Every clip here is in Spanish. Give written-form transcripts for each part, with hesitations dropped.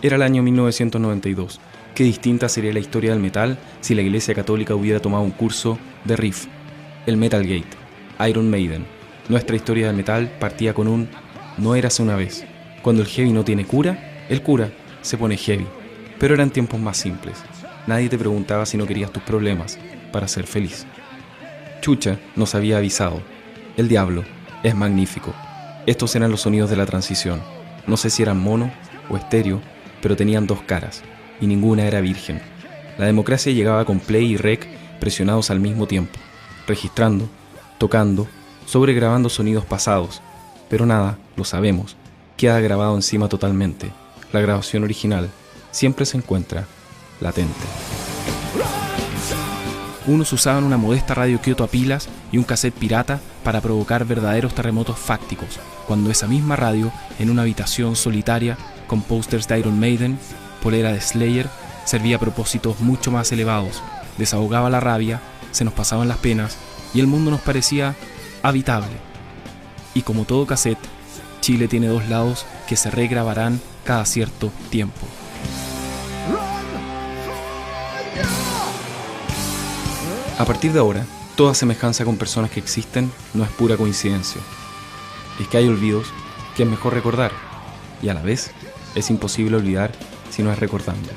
Era el año 1992. Qué distinta sería la historia del metal si la Iglesia Católica hubiera tomado un curso de riff. El Metalgate, Iron Maiden. Nuestra historia del metal partía con un "no érase una vez". Cuando el heavy no tiene cura, el cura se pone heavy. Pero eran tiempos más simples. Nadie te preguntaba si no querías tus problemas para ser feliz. Chucha nos había avisado. El diablo es magnífico. Estos eran los sonidos de la transición. No sé si eran mono o estéreo, pero tenían dos caras, y ninguna era virgen. La democracia llegaba con play y rec presionados al mismo tiempo, registrando, tocando, sobregrabando sonidos pasados. Pero nada, lo sabemos, queda grabado encima totalmente. La grabación original siempre se encuentra latente. Unos usaban una modesta radio Kyoto a pilas y un cassette pirata para provocar verdaderos terremotos fácticos, cuando esa misma radio, en una habitación solitaria, con pósters de Iron Maiden, polera de Slayer, servía propósitos mucho más elevados, desahogaba la rabia, se nos pasaban las penas y el mundo nos parecía habitable. Y como todo cassette, Chile tiene dos lados que se regrabarán cada cierto tiempo. A partir de ahora, toda semejanza con personas que existen no es pura coincidencia. Es que hay olvidos que es mejor recordar, y a la vez es imposible olvidar si no es recordando.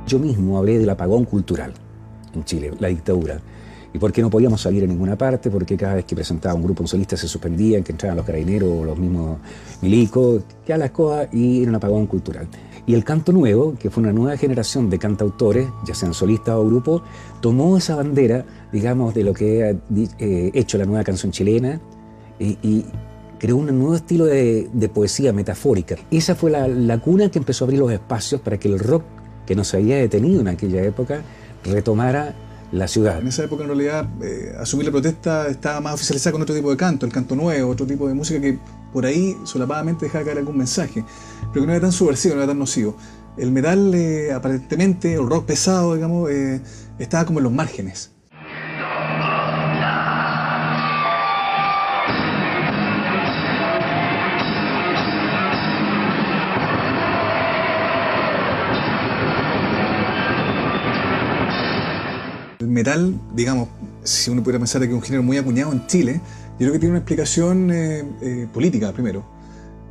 Yo mismo hablé del apagón cultural en Chile, la dictadura, y por qué no podíamos salir a ninguna parte, porque cada vez que presentaba un grupo solista se suspendían, que entraban los carabineros o los mismos milicos, que a las cosas, y era un apagón cultural. Y el canto nuevo, que fue una nueva generación de cantautores, ya sean solistas o grupos, tomó esa bandera, digamos, de lo que ha hecho la nueva canción chilena y creó un nuevo estilo de poesía metafórica. Esa fue la cuna que empezó a abrir los espacios para que el rock, que no se había detenido en aquella época, retomara la ciudad. En esa época, en realidad, asumir la protesta estaba más oficializada con otro tipo de canto, el canto nuevo, otro tipo de música que por ahí solapadamente dejaba caer algún mensaje, pero que no era tan subversivo, no era tan nocivo. El metal, aparentemente, el rock pesado, digamos, estaba como en los márgenes. El metal, digamos, si uno pudiera pensar que es un género muy acuñado en Chile, yo creo que tiene una explicación política primero,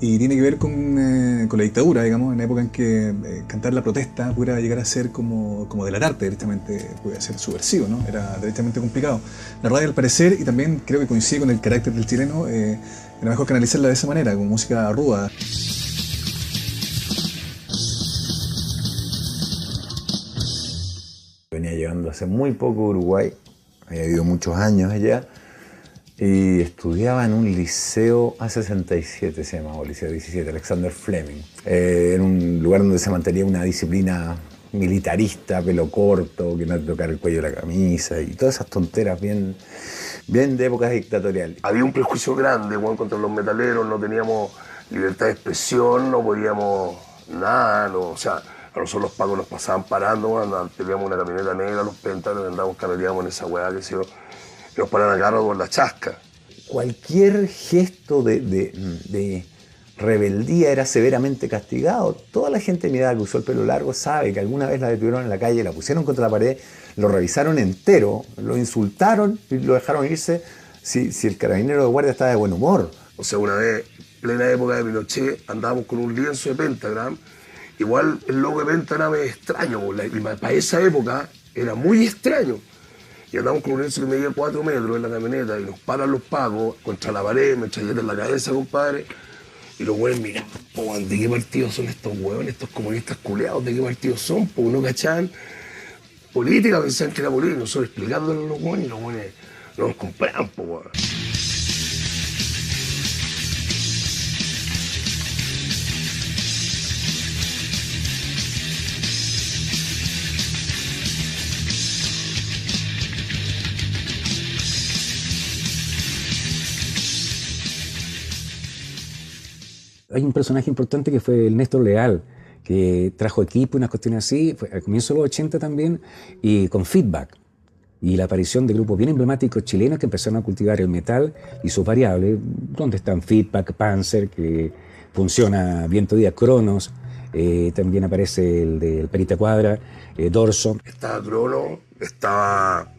y tiene que ver con la dictadura, digamos, en la época en que cantar la protesta pudiera llegar a ser como delatarte directamente, pudiera ser subversivo, ¿no? Era directamente complicado. La radio, al parecer, y también creo que coincide con el carácter del chileno, era mejor canalizarla de esa manera, con música ruda. Venía llegando hace muy poco a Uruguay, había vivido muchos años allá y estudiaba en un liceo A67, se llamaba, Liceo 17, Alexander Fleming. En un lugar donde se mantenía una disciplina militarista, pelo corto, que no te tocara el cuello de la camisa y todas esas tonteras bien de épocas dictatoriales. Había un prejuicio grande, bueno, contra los metaleros, no teníamos libertad de expresión, no podíamos nada, no, o sea, a nosotros los pacos nos pasaban parando, bueno, teníamos una camioneta negra, los pentágonos, andábamos, carreteábamos en esa weá, que se nos paraban a carro por la chasca. Cualquier gesto de rebeldía era severamente castigado. Toda la gente de mi edad que usó el pelo largo sabe que alguna vez la detuvieron en la calle, la pusieron contra la pared, lo revisaron entero, lo insultaron y lo dejaron irse si el carabinero de guardia estaba de buen humor. O sea, una vez, plena época de Pinochet, andábamos con un lienzo de Pentagram. Igual el logo de Pentagram es extraño, y para esa época era muy extraño. Y andamos con un lienzo que medía 4 metros en la camioneta y nos paran los pacos contra la pared, me chayeta en la cabeza, compadre. Y los güeyes miran, ¿de qué partido son estos huevones, estos comunistas culeados? ¿De qué partido son? Porque no cachaban política, pensaban que era política. Nosotros explicándole a los güeyes y los güeyes no nos compraban, po. Hay un personaje importante que fue el Néstor Leal, que trajo equipo y unas cuestiones así, fue al comienzo de los 80 también, y con Feedback. Y la aparición de grupos bien emblemáticos chilenos que empezaron a cultivar el metal y sus variables, donde están Feedback, Panzer, que funciona Viento Día, Cronos, también aparece el de Perita Cuadra, Dorso. Estaba Cronos, estaba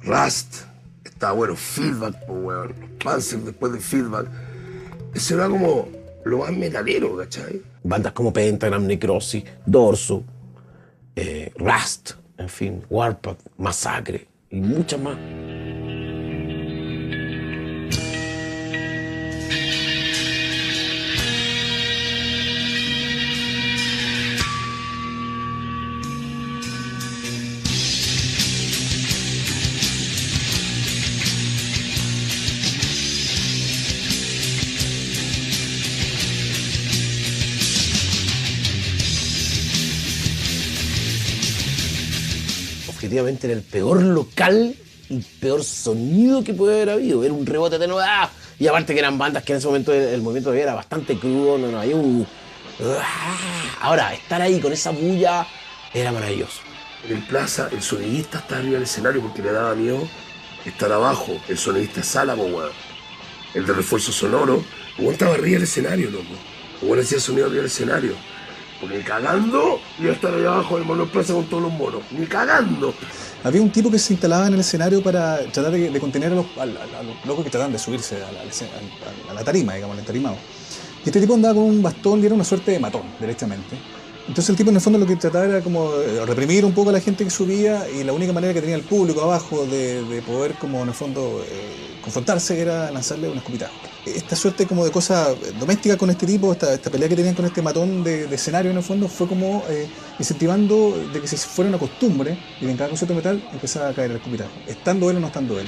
Rust, estaba, bueno, Feedback, pues, bueno, Panzer después de Feedback. Eso era como lo más metalero, ¿cachai? Bandas como Pentagram, Necrosis, Dorso, Rust, en fin, Warpath, Masacre y muchas más. Objetivamente era el peor local y peor sonido que puede haber habido. Era un rebote de novedad. Y aparte que eran bandas que en ese momento el movimiento todavía era bastante crudo, no había un... Ahora, estar ahí con esa bulla era maravilloso. En el Plaza, el sonidista estaba arriba del escenario porque le daba miedo estar abajo. El sonidista es Álamo, weón. El de refuerzo sonoro. El weón estaba arriba del escenario, loco. El weón hacía sonido arriba del escenario. Porque cagando iba a estar allá abajo del Mono Plaza con todos los monos. Ni cagando. Había un tipo que se instalaba en el escenario para tratar de contener a los locos que trataban de subirse a la tarima, digamos, al entarimado. Y este tipo andaba con un bastón y era una suerte de matón, directamente. Entonces el tipo en el fondo lo que trataba era como reprimir un poco a la gente que subía, y la única manera que tenía el público abajo de poder como en el fondo confrontarse era lanzarle un escupitajo. Esta suerte como de cosa doméstica con este tipo, esta pelea que tenían con este matón de escenario en el fondo, fue como incentivando de que se fuera una costumbre y en cada concierto de metal empezaba a caer el escupitajo, estando él o no estando él.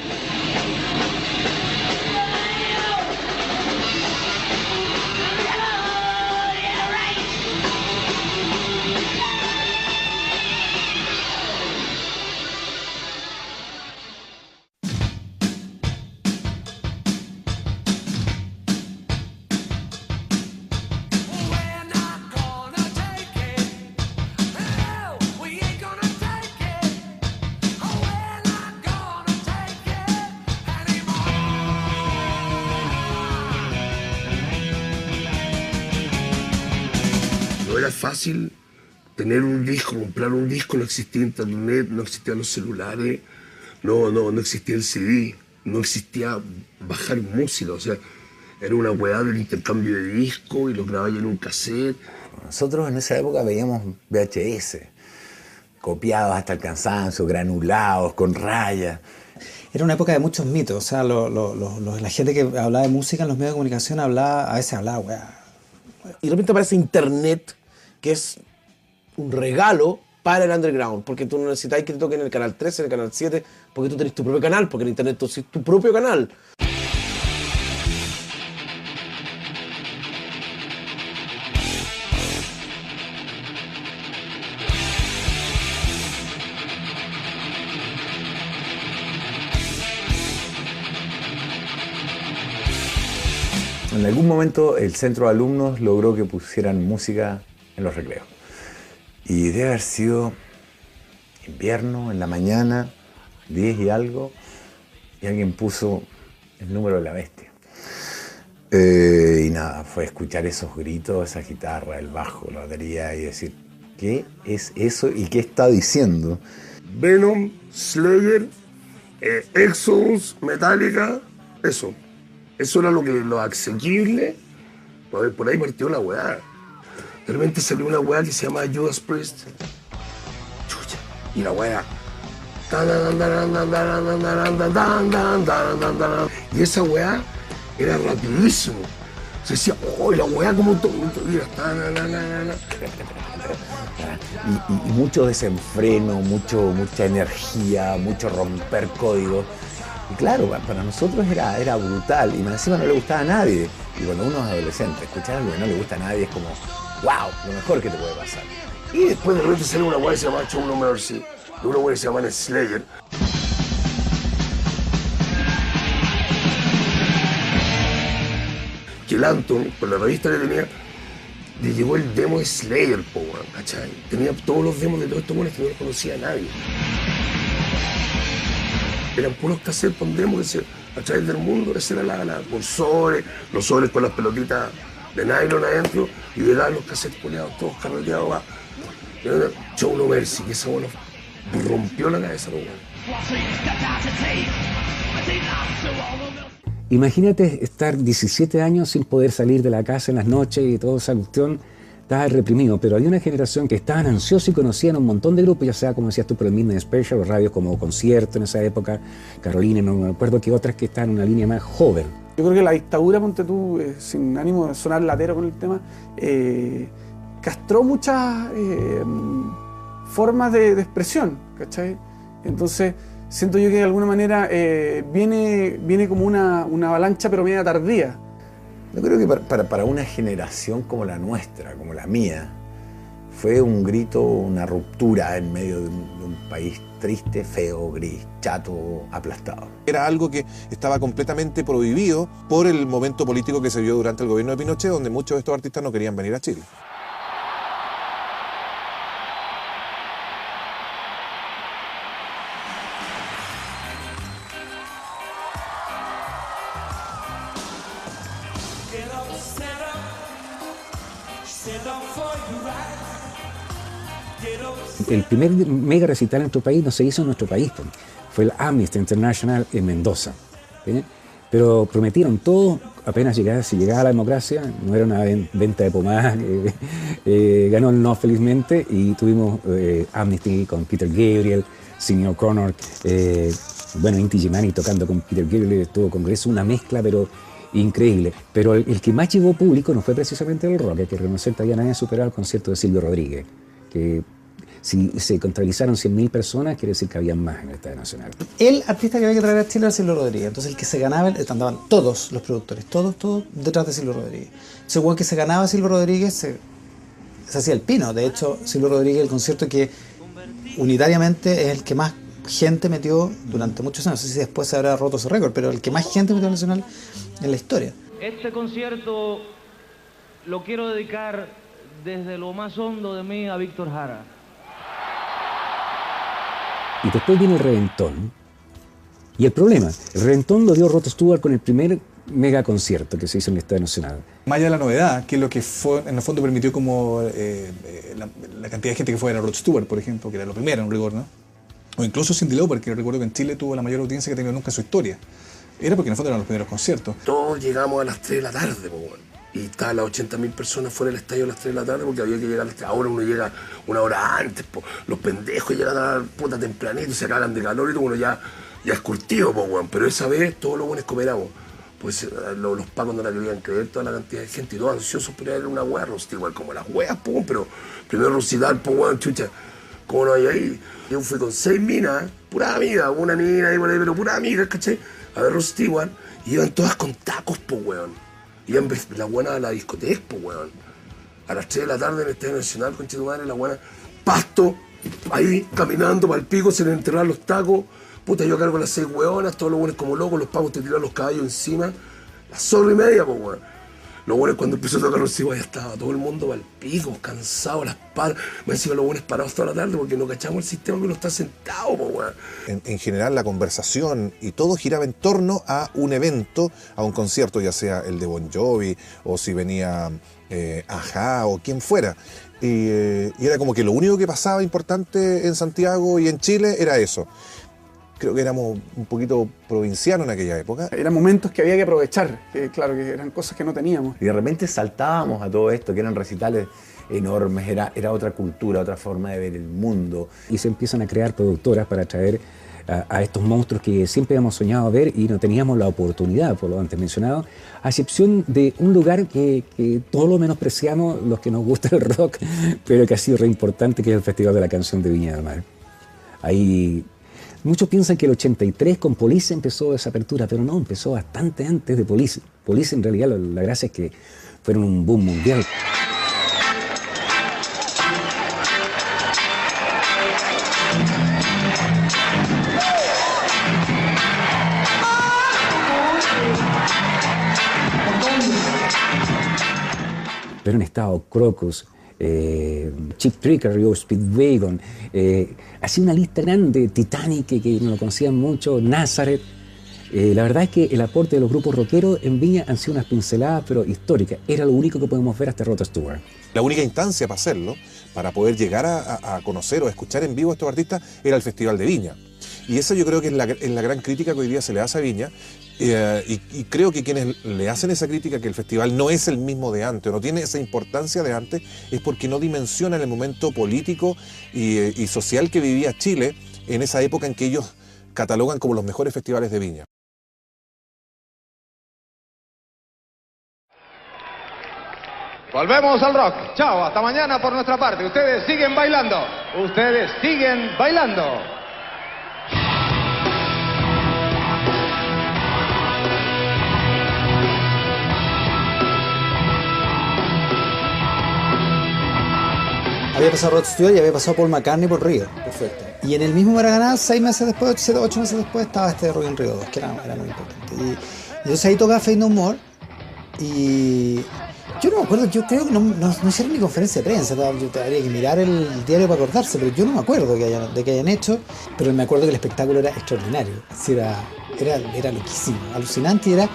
No era fácil tener un disco, comprar un disco, no existía internet, no existían los celulares, no existía el CD, no existía bajar música, o sea, era una weá del intercambio de discos y lo grababa en un cassette. Nosotros en esa época veíamos VHS, copiados hasta el cansancio, granulados, con rayas. Era una época de muchos mitos, o sea, la gente que hablaba de música en los medios de comunicación a veces hablaba, weá. Y de repente aparece Internet, que es un regalo para el underground, porque tú no necesitas que te toquen en el canal 13, en el canal 7, porque tú tenés tu propio canal, porque en Internet tú tienes tu propio canal. En algún momento el centro de alumnos logró que pusieran música en los recreos. Y debe haber sido invierno, en la mañana, 10 y algo, y alguien puso el número de la bestia. Y nada, fue escuchar esos gritos, esa guitarra, el bajo, la batería, y decir, ¿qué es eso y qué está diciendo? Venom, Slayer, Exodus, Metallica, eso. Eso era lo asequible. Por ahí partió la weá. De repente salió una weá que se llama Judas Priest. Chucha. Y la weá. Y esa weá era rapidísimo. Se decía, oh, la weá como todo. Y mucho desenfreno, mucha energía, mucho romper códigos. Y claro, para nosotros era brutal, y encima no le gustaba a nadie. Y cuando uno es adolescente, escuchar algo que no le gusta a nadie es como, wow, lo mejor que te puede pasar. Y después de repente salió una weá que se llama Show No Mercy, y una weá que se llama Slayer. Que el Anton, con la revista que tenía, le llegó el demo de Slayer, po, weón, ¿cachai? Tenía todos los demos de todos estos buenos que no los conocía a nadie. Eran puros cassettes con demos que se, a través del mundo, esa era por sobres, los sobres con las pelotitas de nylon adentro, y llegaban los cassettes poleados, todos carreteados, va. Show No Mercy, que ese bueno rompió la cabeza, po, weón. Imagínate estar 17 años sin poder salir de la casa en las noches y toda esa cuestión, estaba reprimido, pero había una generación que estaban ansiosos y conocían un montón de grupos, ya sea, como decías tú, por el Midnight Special, o radios como Concierto en esa época, Carolina, no me acuerdo que otras que estaban en una línea más joven. Yo creo que la dictadura, ponte tú, sin ánimo de sonar latero con el tema, castró muchas formas de expresión, ¿cachai? Entonces, siento yo que de alguna manera viene como una avalancha, pero media tardía. Yo creo que para una generación como la nuestra, como la mía, fue un grito, una ruptura en medio de un país triste, feo, gris, chato, aplastado. Era algo que estaba completamente prohibido por el momento político que se vio durante el gobierno de Pinochet, donde muchos de estos artistas no querían venir a Chile. El primer mega recital en nuestro país no se hizo en nuestro país, pues. Fue el Amnesty International en Mendoza. ¿Sí? Pero prometieron todo, apenas si llegaba la democracia, no era una venta de pomadas, ganó el no felizmente, y tuvimos Amnesty con Peter Gabriel, Sidney O'Connor, bueno, Inti Illimani tocando con Peter Gabriel, estuvo Congreso, una mezcla, pero increíble. Pero el que más llegó público no fue precisamente el rock, hay que reconocer que todavía nadie ha superado el concierto de Silvio Rodríguez, que si se contabilizaron 100.000 personas, quiere decir que había más en el Estadio Nacional. El artista que había que traer a Chile era Silvio Rodríguez. Entonces el que se ganaba, andaban todos los productores, todos detrás de Silvio Rodríguez. Según que se ganaba Silvio Rodríguez, se hacía el pino. De hecho, Silvio Rodríguez, el concierto que unitariamente es el que más gente metió durante muchos años. No sé si después se habrá roto ese récord, pero el que más gente metió al Nacional en la historia. Este concierto lo quiero dedicar desde lo más hondo de mí a Víctor Jara. Y después viene el reventón. Y el problema, el reventón lo dio Rod Stewart con el primer mega concierto que se hizo en el Estadio Nacional. Más allá de la novedad, que es lo que fue, en el fondo permitió como la cantidad de gente que fue a Rod Stewart, por ejemplo, que era lo primero en rigor, ¿no? O incluso Cyndi Lauper, que recuerdo que en Chile tuvo la mayor audiencia que ha tenido nunca en su historia. Era porque en el fondo eran los primeros conciertos. Todos llegamos a las 3 de la tarde, po, bueno. Y estaban las 80.000 personas fuera del estadio a las 3 de la tarde porque había que llegar a las 3. Ahora uno llega una hora antes, po. Los pendejos llegan a la puta tempranito, se cagan de calor y todo, uno ya es curtido, po, bueno. Pero esa vez todos los buenos cooperamos. Pues los pacos no la querían creer, toda la cantidad de gente y todos ansiosos por ir a ver una wea rosita, igual como las weas, po, pero primero recital, po, weón, chucha. ¿Cómo no hay ahí? Yo fui con 6 minas, pura amiga, una mina ahí por ahí, pero pura amiga, ¿cachai? A ver Rod Stewart, y iban todas con tacos, po, weón. Iban la buena a la discoteca, po, weón. A las 3 de la tarde en el Estadio Nacional, concha tu madre, la buena, pasto, ahí, caminando para el pico, se le enterraban los tacos. Puta, yo cargo las 6 weonas, todos los buenos como locos, los pagos te tiran los caballos encima. Las zorra y media, po, weón. Los buenos cuando empezó a tocar los hijos ya estaba todo el mundo para el pico, cansado, las palas. Me decían los buenos parados toda la tarde porque no cachamos el sistema que uno está sentado, po, weón. En general la conversación y todo giraba en torno a un evento, a un concierto, ya sea el de Bon Jovi o si venía Ajá o quien fuera. Y era como que lo único que pasaba importante en Santiago y en Chile era eso. Creo que éramos un poquito provincianos en aquella época. Eran momentos que había que aprovechar, que claro, que eran cosas que no teníamos. Y de repente saltábamos a todo esto, que eran recitales enormes, era otra cultura, otra forma de ver el mundo. Y se empiezan a crear productoras para atraer a estos monstruos que siempre habíamos soñado ver y no teníamos la oportunidad, por lo antes mencionado, a excepción de un lugar que todos lo menospreciamos, los que nos gusta el rock, pero que ha sido re importante, que es el Festival de la Canción de Viña del Mar. Ahí muchos piensan que el 83 con Police empezó esa apertura, pero no, empezó bastante antes de Police. Police en realidad la gracia es que fueron un boom mundial. pero en estado Crocus, Cheap Trickery o Speedwagon, así una lista grande, Titanic, que no lo conocían mucho, Nazareth. La verdad es que el aporte de los grupos rockeros en Viña han sido unas pinceladas, pero históricas. Era lo único que podemos ver hasta Rod Stewart. La única instancia para hacerlo, para poder llegar a conocer o a escuchar en vivo a estos artistas, era el Festival de Viña. Y esa yo creo que es la gran crítica que hoy día se le hace a Viña. Y creo que quienes le hacen esa crítica, que el festival no es el mismo de antes, o no tiene esa importancia de antes, es porque no dimensionan el momento político y social que vivía Chile en esa época en que ellos catalogan como los mejores festivales de Viña. Volvemos al rock. Chao, hasta mañana por nuestra parte. Ustedes siguen bailando. Ustedes siguen bailando. Había pasado Rod Stewart y había pasado Paul McCartney por Río. Perfecto. Y en el mismo Maracaná, 6 meses después, 8 meses después, estaba este Rock in Rio 2, que era muy importante. Y entonces ahí tocaba Faith No More. Y yo no me acuerdo, yo creo que no hicieron ni conferencia de prensa. Yo tendría que mirar el diario para acordarse, pero yo no me acuerdo de que hayan hecho. Pero me acuerdo que el espectáculo era extraordinario. Así era loquísimo, alucinante, y era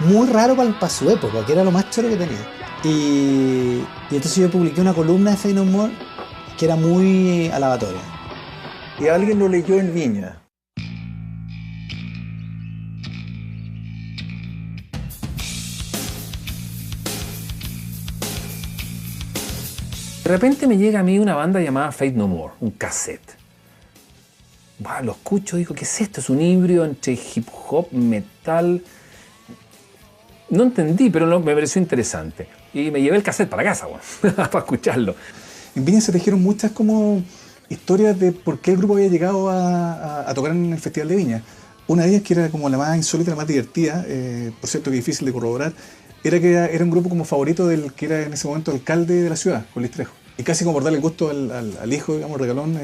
muy raro para su época, que era lo más choro que tenía. Y entonces yo publiqué una columna de Faith No More que era muy alabatoria. Y alguien lo leyó en Viña. De repente me llega a mí una banda llamada Faith No More, un cassette. Lo escucho, digo, ¿qué es esto? Es un híbrido entre hip hop, metal. No entendí, pero me pareció interesante. Y me llevé el cassette para casa, para escucharlo. En Viña se tejieron muchas como historias de por qué el grupo había llegado a tocar en el Festival de Viña. Una de ellas, que era como la más insólita, la más divertida, por cierto que difícil de corroborar, era que era un grupo como favorito del que era en ese momento alcalde de la ciudad, Luis Trejo. Y casi como por darle el gusto al hijo, digamos, regalón,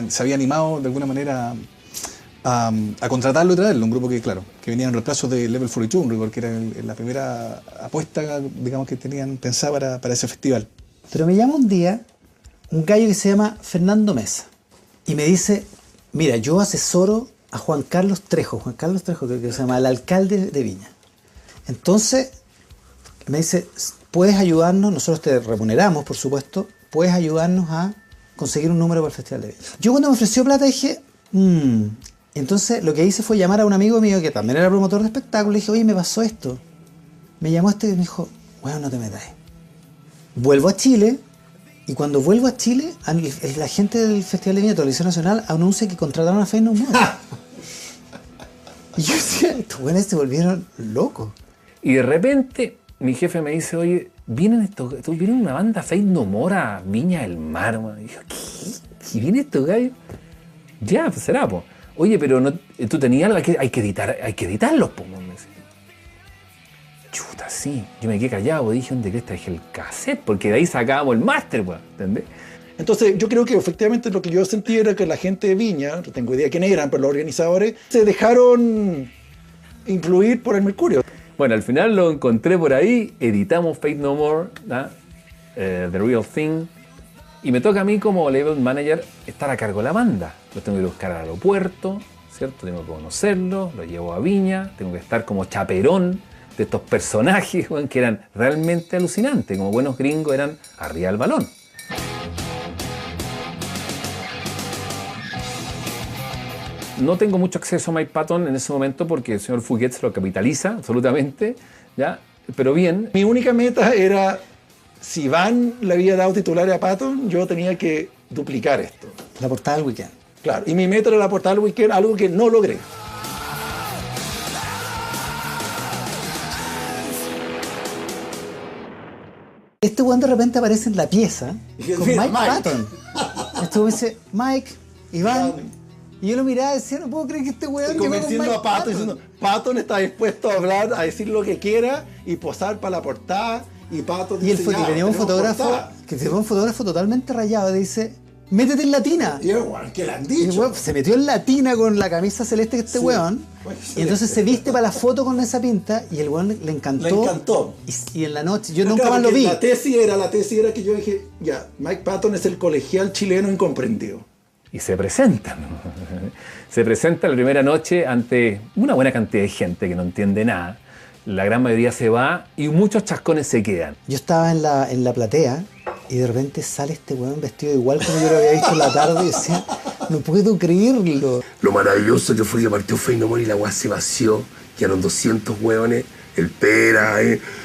se había animado de alguna manera a contratarlo y traerlo. Un grupo que, claro, que venía en reemplazo de Level 42, un rigor, que era la primera apuesta, digamos, que tenían pensada para ese festival. Pero me llama un día un gallo que se llama Fernando Mesa y me dice, mira, yo asesoro a Juan Carlos Trejo, que se llama el alcalde de Viña. Entonces me dice, puedes ayudarnos, nosotros te remuneramos, por supuesto, puedes ayudarnos a conseguir un número para el Festival de Viña. Yo cuando me ofreció plata dije, Entonces lo que hice fue llamar a un amigo mío que también era promotor de espectáculos y le dije, oye, me pasó esto. Me llamó y me dijo, bueno, no te metas. Vuelvo a Chile y cuando vuelvo a Chile, la gente del Festival de Viña de Televisión Nacional anuncia que contrataron a Faith No More. Y yo decía, estos güeyes se volvieron locos. Y de repente mi jefe me dice, oye, viene una banda Faith No More a Viña del Mar. Y yo, ¿qué? ¿Y viene estos gallos? Ya, pues será, pues. Oye, pero no, tú tenías algo, hay que editarlos, pues. Chuta, sí. Yo me quedé callado, dije, ¿dónde crees? Traje el cassette, porque de ahí sacábamos el máster, pues, ¿entendés? Entonces yo creo que efectivamente lo que yo sentí era que la gente de Viña, no tengo idea quién eran, pero los organizadores se dejaron influir por el Mercurio. Bueno, al final lo encontré por ahí, editamos Faith No More, The Real Thing, y me toca a mí como label manager estar a cargo de la banda. Los tengo que buscar al aeropuerto, ¿cierto? Tengo que conocerlos, los llevo a Viña, tengo que estar como chaperón de estos personajes, bueno, que eran realmente alucinantes, como buenos gringos eran arriba del balón. No tengo mucho acceso a Mike Patton en ese momento porque el señor Fouquet se lo capitaliza absolutamente, ¿ya? Pero bien. Mi única meta era, si Van le había dado titulares a Patton, yo tenía que duplicar esto. La portada del Weekend. Claro, y mi meta era la portada del Weekend, algo que no logré. Este weón de repente aparece en la pieza con Mike Patton. Este weón dice, Mike, Iván. Y yo lo miraba y decía, no puedo creer que este weón llegó con Mike a Patton, diciendo, Patton está dispuesto a hablar, a decir lo que quiera y posar para la portada. Y Patton y dice, tenía un fotógrafo, que tenía un fotógrafo totalmente rayado, y dice, métete en la tina. Y bueno, ¿qué le han Y, dicho? weón, se metió en la tina con la camisa celeste que este Sí. weón. Y entonces se viste para la foto con esa pinta y el weón le encantó. Le encantó. Y en la noche, yo nunca Claro, más lo porque vi. La tesis era que yo dije, ya, Mike Patton es el colegial chileno incomprendido. Y se presentan. Se presenta la primera noche ante una buena cantidad de gente que no entiende nada. La gran mayoría se va y muchos chascones se quedan. Yo estaba en la platea y de repente sale este weón vestido igual como yo lo había visto en la tarde y decía, no puedo creerlo. Lo maravilloso que fue que partió Faith No More y la weá se vació. Quedaron 200 hueones, el Pera,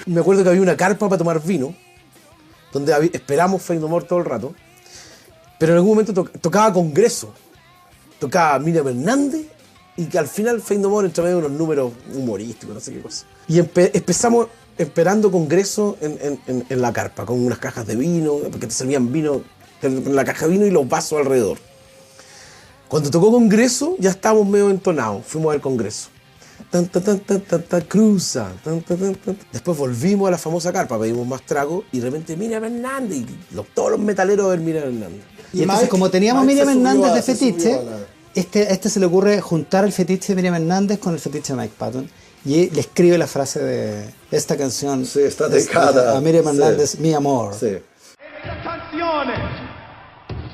Me acuerdo que había una carpa para tomar vino, donde esperamos Faith No More todo el rato, pero en algún momento tocaba Congreso, tocaba Miriam Hernández, y que al final Faith No More entre medio de unos números humorísticos, no sé qué cosa. Y empezamos esperando Congreso en la carpa, con unas cajas de vino, porque te servían vino, en la caja de vino y los vasos alrededor. Cuando tocó Congreso, ya estábamos medio entonados, fuimos al Congreso. Tan, tan, tan, tan, tan, tan, cruza. Tan, tan, tan, tan. Después volvimos a la famosa carpa, pedimos más trago y de repente Miriam Hernández, y todos los metaleros de Miriam Hernández. Y entonces, como teníamos Miriam Hernández de fetiche, este se le ocurre juntar el fetiche de Miriam Hernández con el fetiche de Mike Patton. Y le escribe la frase de esta canción. Sí, está dedicada. A Miriam Hernández, Sí. Mi Amor. Sí.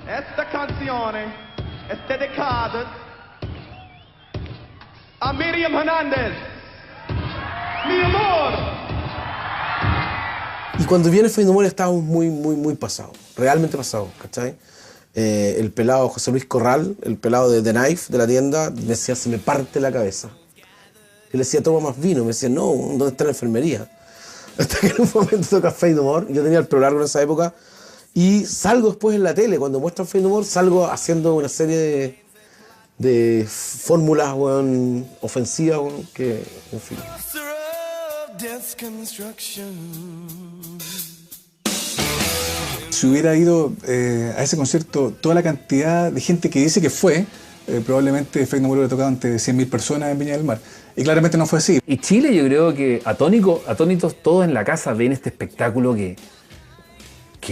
Esta canzone è dedicata a Miriam Hernández, Mi Amor. Y cuando viene Faith No More estábamos muy pasados, realmente pasados, ¿cachai? El pelado José Luis Corral, el pelado de The Knife, de la tienda, me decía, se me parte la cabeza. Yo le decía, toma más vino, me decía, no, ¿dónde está la enfermería? Hasta que en un momento toca Faith No More, yo tenía el pelo largo en esa época, y salgo después en la tele, cuando muestran Faith No More, salgo haciendo una serie de fórmulas, weón, ofensivas, weón, que, en fin. Si hubiera ido a ese concierto toda la cantidad de gente que dice que fue, probablemente Faith No More hubiera tocado ante 100.000 personas en Viña del Mar. Y claramente no fue así. Y Chile, yo creo que atónitos todos en la casa ven este espectáculo que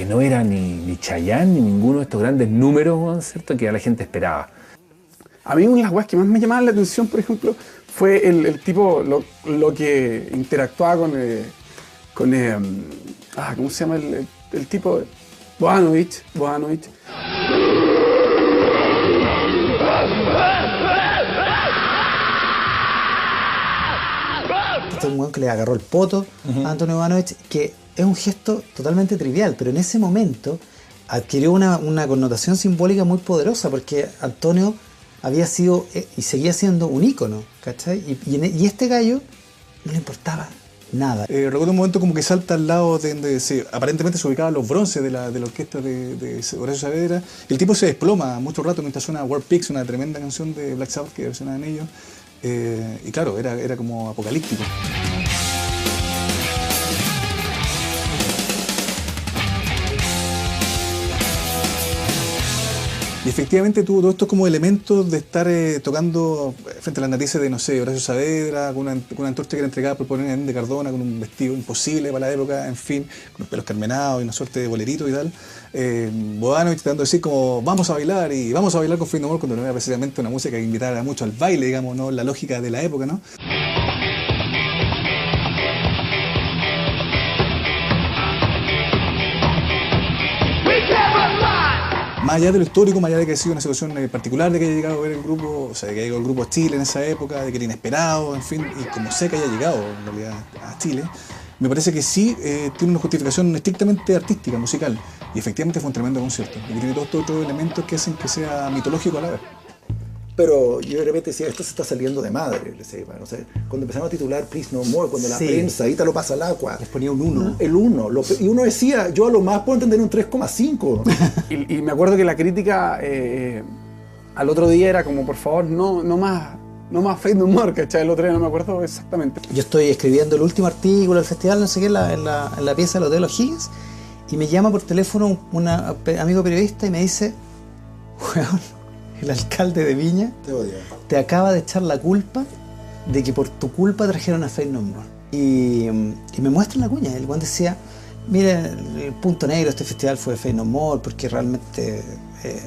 no era ni Chayanne ni ninguno de estos grandes números, ¿cierto?, que a la gente esperaba. A mí una de las weas que más me llamaban la atención, por ejemplo, fue el tipo, lo que interactuaba con ¿cómo se llama el tipo? Bojanovich. Este es un weón que le agarró el poto a Antonio Bojanovich, que es un gesto totalmente trivial, pero en ese momento adquirió una connotación simbólica muy poderosa, porque Antonio había sido y seguía siendo un ícono, ¿cachai? Y este gallo no le importaba nada. Recuerdo un momento como que salta al lado de donde aparentemente se ubicaban los bronces de la orquesta de Horacio Saavedra. El tipo se desploma mucho rato mientras suena War Pigs, una tremenda canción de Black Sabbath que versionaban ellos. Y claro, era como apocalíptico. Y efectivamente tuvo todos estos como elementos de estar tocando frente a las noticias de, no sé, Horacio Saavedra, con una antorcha que era entregada por Poner de Cardona, con un vestido imposible para la época, en fin, con los pelos carmenados y una suerte de bolerito y tal. Bojanovich tratando de decir como, vamos a bailar con Faith No More, cuando no era precisamente una música que invitara mucho al baile, digamos, ¿no? La lógica de la época, ¿no? Más allá de lo histórico, más allá de que haya sido una situación particular de que haya llegado a ver el grupo, o sea, de que haya llegado el grupo a Chile en esa época, de que era inesperado, en fin, y como sé que haya llegado en realidad a Chile, me parece que sí tiene una justificación estrictamente artística, musical, y efectivamente fue un tremendo concierto, y que tiene todos estos otros elementos que hacen que sea mitológico a la vez. Pero yo de repente decía, esto se está saliendo de madre. O sea, cuando empezaron a titular Please No More, cuando la prensa, ahí te lo pasa al agua. Les ponía un 1. El 1. Y uno decía, yo a lo más puedo entender un 3,5. y me acuerdo que la crítica al otro día era como, por favor, no más Faith No More, ¿cachai? El otro día no me acuerdo exactamente. Yo estoy escribiendo el último artículo del festival, no sé qué, en la pieza del Hotel O'Higgins, y me llama por teléfono un amigo periodista y me dice, weón, el alcalde de Viña te acaba de echar la culpa de que por tu culpa trajeron a Faith No More. Y me muestra la cuña. El weón decía, mira, el punto negro de este festival fue Faith No More, porque realmente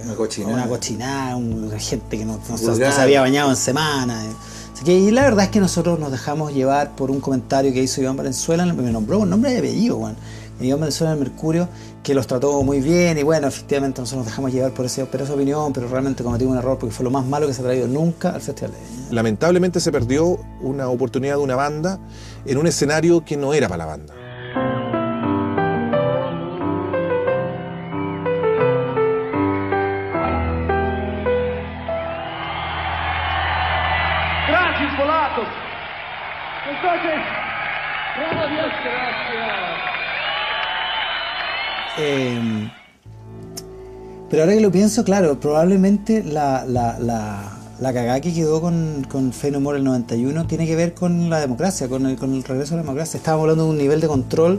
una cochinada, una gente que no se había bañado en semanas. Así que, y la verdad es que nosotros nos dejamos llevar por un comentario que hizo Iván Valenzuela, me nombró con nombre y apellido, bueno. Iván Valenzuela del Mercurio, que los trató muy bien, y bueno, efectivamente nosotros nos dejamos llevar por esa opinión, pero realmente cometimos un error porque fue lo más malo que se ha traído nunca al Festival de Viña. Lamentablemente se perdió una oportunidad de una banda en un escenario que no era para la banda. Gracias, polacos. Entonces, gracias. Pero ahora que lo pienso, claro, probablemente la cagada que quedó con Faith No More el 91 tiene que ver con la democracia, con el regreso a la democracia. Estábamos hablando de un nivel de control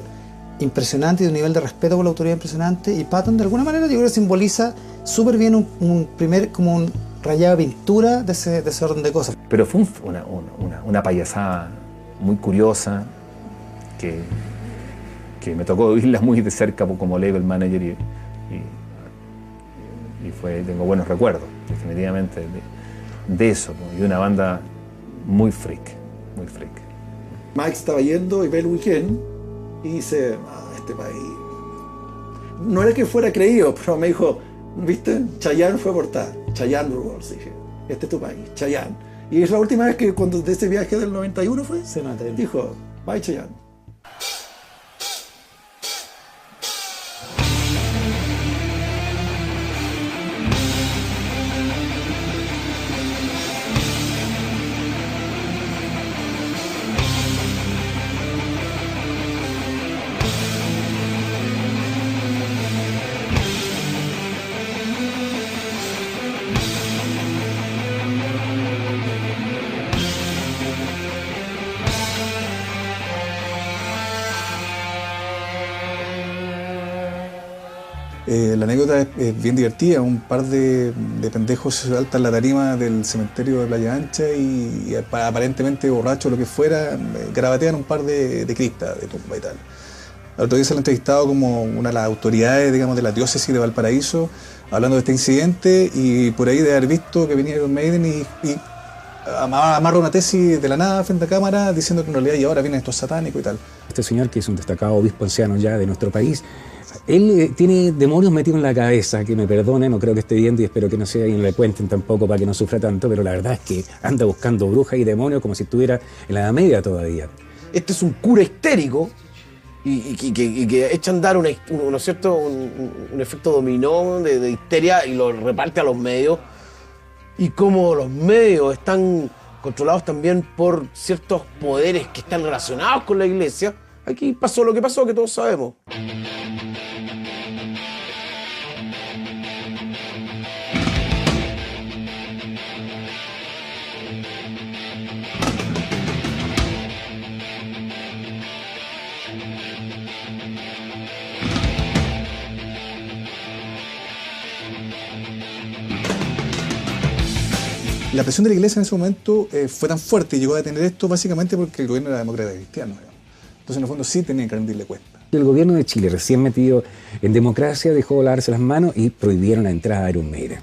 impresionante y de un nivel de respeto por la autoridad impresionante, y Patton de alguna manera yo creo que simboliza súper bien un primer, como un rayado de pintura de ese orden de cosas. Pero fue una payasada muy curiosa que me tocó vivirla muy de cerca como label manager y tengo buenos recuerdos, definitivamente, de eso, y una banda muy freak. Mike estaba yendo y ve el weekend y dice, este país, no era que fuera creído, pero me dijo, ¿viste? Chayanne fue a portar, Chayanne Rules, dije, este es tu país, Chayanne. Y es la última vez que cuando de ese viaje del 91 fue, sí, 91. Dijo, bye Chayanne. La anécdota es bien divertida. Un par de pendejos se saltan la tarima del cementerio de Playa Ancha y aparentemente borrachos o lo que fuera, gravatean un par de criptas de tumba y tal. El otro día se le ha entrevistado como una de las autoridades, digamos, de la diócesis de Valparaíso, hablando de este incidente, y por ahí de haber visto que venía Iron Maiden y amarra una tesis de la nada frente a cámara diciendo que en realidad y ahora vienen estos satánicos y tal. Este señor, que es un destacado obispo anciano ya de nuestro país, él tiene demonios metidos en la cabeza, que me perdone, no creo que esté viendo y espero que no sea y no le cuenten tampoco para que no sufra tanto, pero la verdad es que anda buscando brujas y demonios como si estuviera en la Edad Media todavía. Este es un cura histérico y que echa a andar ¿no es cierto? un efecto dominó de histeria y lo reparte a los medios, y como los medios están controlados también por ciertos poderes que están relacionados con la iglesia, aquí pasó lo que pasó, que todos sabemos. La presión de la iglesia en ese momento fue tan fuerte y llegó a detener esto básicamente porque el gobierno era demócrata cristiano, digamos. Entonces, en el fondo, sí tenían que rendirle cuenta. El gobierno de Chile, recién metido en democracia, dejó lavarse las manos y prohibieron la entrada a Iron Maiden.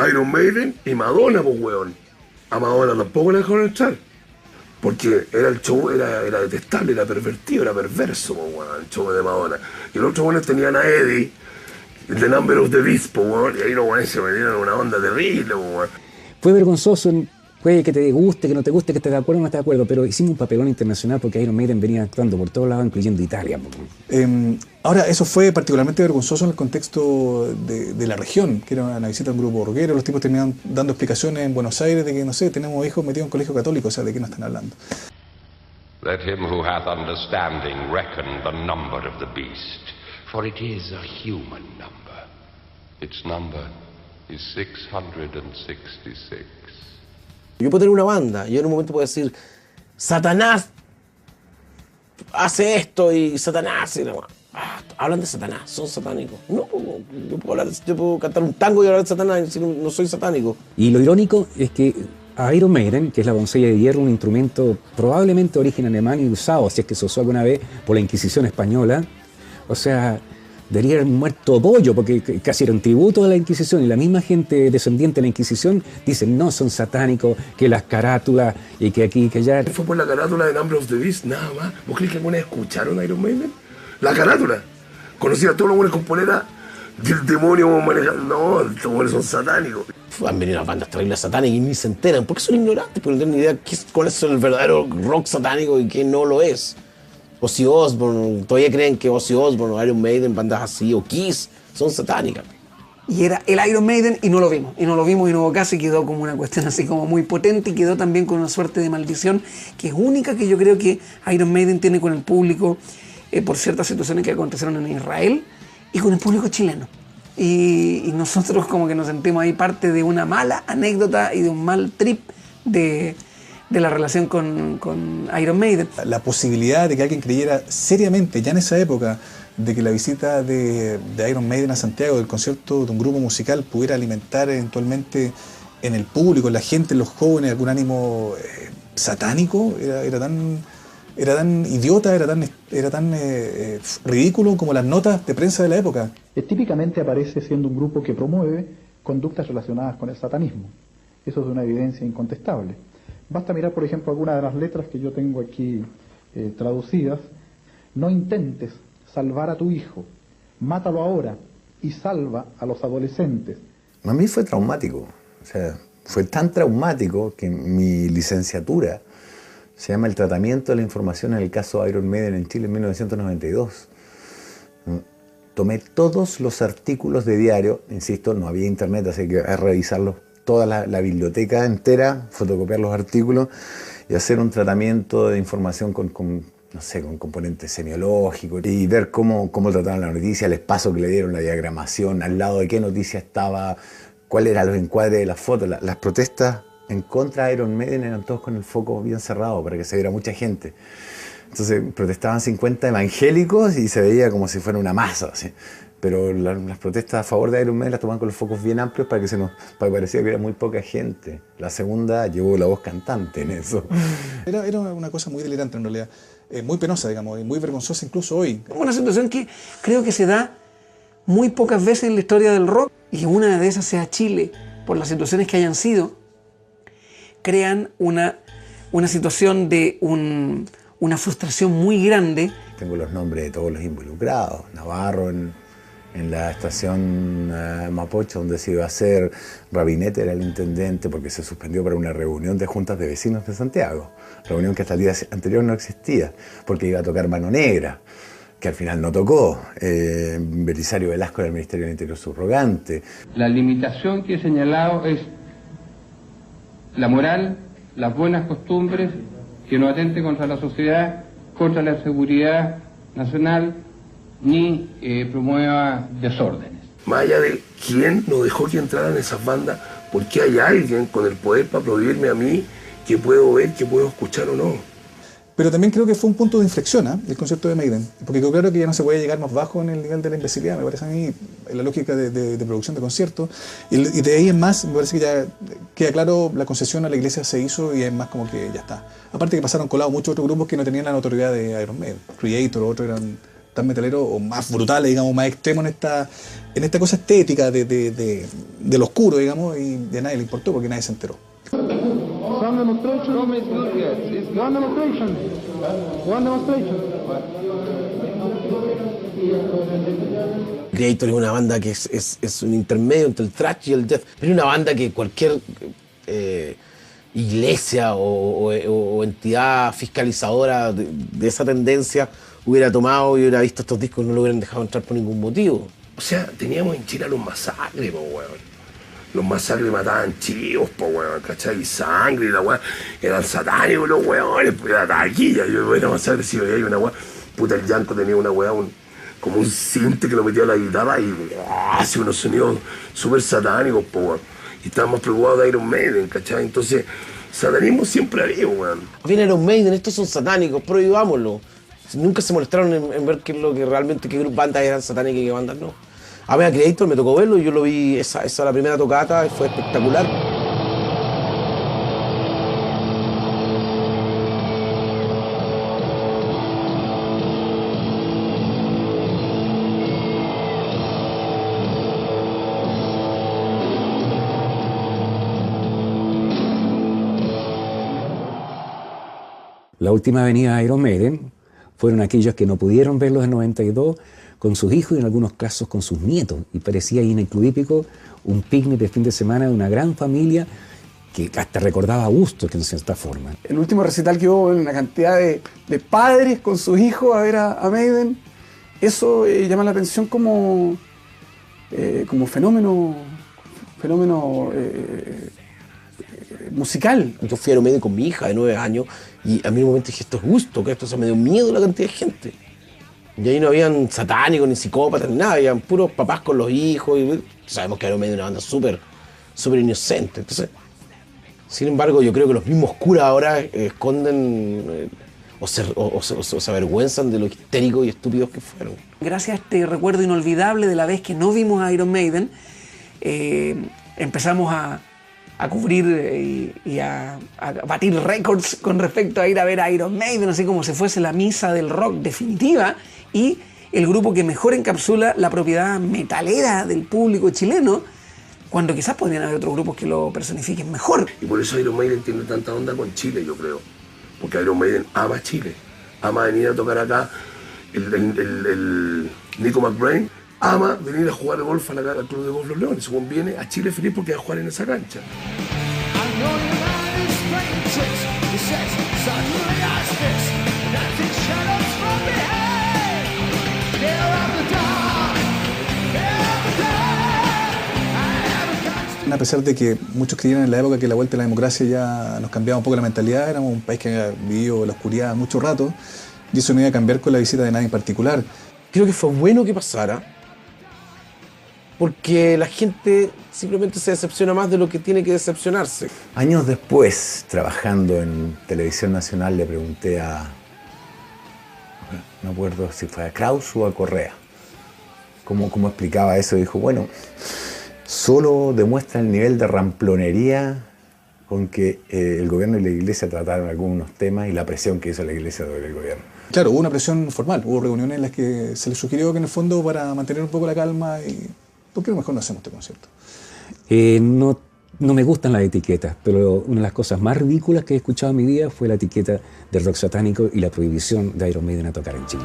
Iron Maiden y Madonna, pues, weón. A Madonna tampoco la dejaron entrar. Porque el show era detestable, era pervertido, era perverso, pues, weón, el show de Madonna. Y los otros weones tenían a Eddie, el The Number of the Beast, pues, weón. Y ahí los weones se metieron en una onda terrible, pues, weón. Fue vergonzoso, puede que te guste, que no te guste, que estés de acuerdo o no estés de acuerdo, pero hicimos un papelón internacional porque Iron Maiden venía actuando por todos lados, incluyendo Italia. Ahora, eso fue particularmente vergonzoso en el contexto de la región, que era una visita a un grupo rockero. Los tipos terminaron dando explicaciones en Buenos Aires de que, no sé, tenemos hijos metidos en colegio católico, o sea, ¿de qué nos están hablando? Let him who hath understanding reckon the number of the beast, for it is a human number. Its number is 666. Yo puedo tener una banda, yo en un momento puedo decir, Satanás hace esto y Satanás... hablan de Satanás, son satánicos. No, yo puedo cantar un tango y hablar de Satanás y decir, no soy satánico. Y lo irónico es que a Iron Maiden, que es la doncella de hierro, un instrumento probablemente de origen alemán y usado, si es que se usó alguna vez por la Inquisición española, o sea, debería haber muerto pollo, porque casi era un tributo a la Inquisición, y la misma gente descendiente de la Inquisición dicen, no, son satánicos, que las carátulas, y que aquí, que allá. Fue por la carátula de Number of the Beast, nada más. ¿Vos crees que alguna vez escucharon Iron Maiden? La carátula. Conocían a todos los buenos con polera del demonio manejando. No, estos buenos son satánicos. Han venido las bandas terribles satánicas y ni se enteran, porque son ignorantes, porque no tienen ni idea cuál es el verdadero rock satánico y qué no lo es. Ozzy Osbourne, todavía creen que Ozzy Osbourne o Iron Maiden, bandas así, o Kiss, son satánicas. Y era el Iron Maiden y no lo vimos. Y no no hubo caso y quedó como una cuestión así como muy potente y quedó también con una suerte de maldición que es única que yo creo que Iron Maiden tiene con el público por ciertas situaciones que acontecieron en Israel y con el público chileno. Y nosotros como que nos sentimos ahí parte de una mala anécdota y de un mal trip de la relación con Iron Maiden. La posibilidad de que alguien creyera seriamente, ya en esa época, de que la visita de Iron Maiden a Santiago, del concierto de un grupo musical, pudiera alimentar eventualmente en el público, en la gente, en los jóvenes, algún ánimo satánico, era tan idiota, era tan ridículo como las notas de prensa de la época. Típicamente aparece siendo un grupo que promueve conductas relacionadas con el satanismo. Eso es de una evidencia incontestable. Basta mirar, por ejemplo, algunas de las letras que yo tengo aquí traducidas. No intentes salvar a tu hijo, mátalo ahora y salva a los adolescentes. A mí fue traumático, o sea, fue tan traumático que mi licenciatura se llama El tratamiento de la información en el caso Iron Maiden en Chile en 1992. Tomé todos los artículos de diario, insisto, no había internet, así que a revisarlos, toda la biblioteca entera, fotocopiar los artículos y hacer un tratamiento de información con componentes semiológicos y ver cómo trataban la noticia, el espacio que le dieron, la diagramación, al lado de qué noticia estaba, cuál era los encuadres de las fotos. Las protestas en contra de Iron Maiden eran todos con el foco bien cerrado para que se viera mucha gente. Entonces protestaban 50 evangélicos y se veía como si fuera una masa, ¿sí? Pero las protestas a favor de Iron Maiden las tomaban con los focos bien amplios para que parecía que era muy poca gente. La segunda llevó la voz cantante en eso. Era una cosa muy delirante en realidad, muy penosa, digamos, y muy vergonzosa incluso hoy. Una situación que creo que se da muy pocas veces en la historia del rock, y una de esas sea Chile, por las situaciones que hayan sido, crean una situación de una frustración muy grande. Tengo los nombres de todos los involucrados. Navarro en la estación Mapocho, donde se iba a hacer. Rabinete era el intendente porque se suspendió para una reunión de juntas de vecinos de Santiago. Reunión que hasta el día anterior no existía, porque iba a tocar Mano Negra, que al final no tocó. Belisario Velasco era el Ministerio del Interior subrogante. La limitación que he señalado es la moral, las buenas costumbres, que no atente contra la sociedad, contra la seguridad nacional, ni promueva desórdenes. Más allá de quién nos dejó que entraran esas bandas, porque hay alguien con el poder para prohibirme a mí que puedo ver, que puedo escuchar o no. Pero también creo que fue un punto de inflexión, el concierto de Maiden, porque creo que ya no se puede llegar más bajo en el nivel de la imbecilidad, me parece a mí, en la lógica de producción de conciertos, y de ahí en más me parece que ya queda claro, la concesión a la iglesia se hizo y es más como que ya está. Aparte que pasaron colados muchos otros grupos que no tenían la notoriedad de Iron Maiden, Creator, otros eran tan metaleros o más brutales, digamos, más extremos en esta cosa estética de lo oscuro, digamos, y a nadie le importó porque nadie se enteró. One demonstration. One demonstration. One demonstration. Creator es una banda que es un intermedio entre el thrash y el death. Pero es una banda que cualquier iglesia o entidad fiscalizadora de esa tendencia hubiera tomado y hubiera visto estos discos y no lo hubieran dejado entrar por ningún motivo. O sea, teníamos en Chile los masacres, po, weón. Los masacres mataban chivos, po, weón, ¿cachai? Y sangre y la weón. Eran satánicos los weones, pues era taquilla. Yo era masacre, si veía una weón. Puta, el Yanko tenía una weón, como un cinte que lo metía a la guitarra y hacía unos sonidos súper satánicos, po, weón. Y estábamos preocupados de Iron Maiden, ¿cachai? Entonces, satanismo siempre había, weón. Viene Iron Maiden, estos son satánicos, prohibámoslo. Nunca se molestaron en ver qué bandas eran satánicas y qué bandas no. A ver, a Creator me tocó verlo, yo lo vi, esa la primera tocata, fue espectacular. La última venida de Iron Maiden fueron aquellos que no pudieron verlos en 92 con sus hijos y en algunos casos con sus nietos. Y parecía ahí en el Club Hípico un picnic de fin de semana de una gran familia que hasta recordaba a gusto, que en cierta forma. El último recital que hubo, una cantidad de padres con sus hijos a ver a Maiden, eso llama la atención como fenómeno musical. Yo fui a Iron Maiden con mi hija de 9 años y a mí en un momento dije, esto es gusto, que esto, o sea, me dio miedo la cantidad de gente. Y ahí no habían satánicos, ni psicópatas, ni nada, habían puros papás con los hijos. Y sabemos que Iron Maiden es una banda súper inocente. Entonces, sin embargo, yo creo que los mismos curas ahora esconden o se avergüenzan de lo histéricos y estúpidos que fueron. Gracias a este recuerdo inolvidable de la vez que no vimos a Iron Maiden, empezamos a cubrir y a batir récords con respecto a ir a ver a Iron Maiden, así como si fuese la misa del rock definitiva y el grupo que mejor encapsula la propiedad metalera del público chileno, cuando quizás podrían haber otros grupos que lo personifiquen mejor. Y por eso Iron Maiden tiene tanta onda con Chile, yo creo. Porque Iron Maiden ama Chile, ama venir a tocar acá. El Nico McBrain ama venir a jugar golf al Club de Golf Los Leones. Según viene a Chile feliz porque va a jugar en esa cancha. A pesar de que muchos creían en la época que la vuelta a la democracia ya nos cambiaba un poco la mentalidad, éramos un país que había vivido la oscuridad mucho rato y eso no iba a cambiar con la visita de nadie en particular. Creo que fue bueno que pasara porque la gente simplemente se decepciona más de lo que tiene que decepcionarse. Años después, trabajando en Televisión Nacional, le pregunté no acuerdo si fue a Kraus o a Correa, cómo explicaba eso. Y dijo, bueno, solo demuestra el nivel de ramplonería con que el gobierno y la iglesia trataron algunos temas y la presión que hizo la iglesia sobre el gobierno. Claro, hubo una presión formal, hubo reuniones en las que se les sugirió que en el fondo para mantener un poco la calma, ¿por qué a lo mejor no hacemos este concierto? No me gustan las etiquetas, pero una de las cosas más ridículas que he escuchado en mi vida fue la etiqueta del rock satánico y la prohibición de Iron Maiden a tocar en Chile.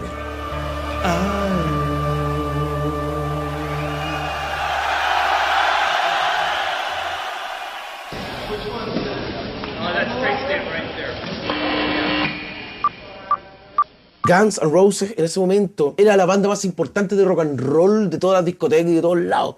Guns N' Roses en ese momento era la banda más importante de rock and roll de todas las discotecas y de todos lados.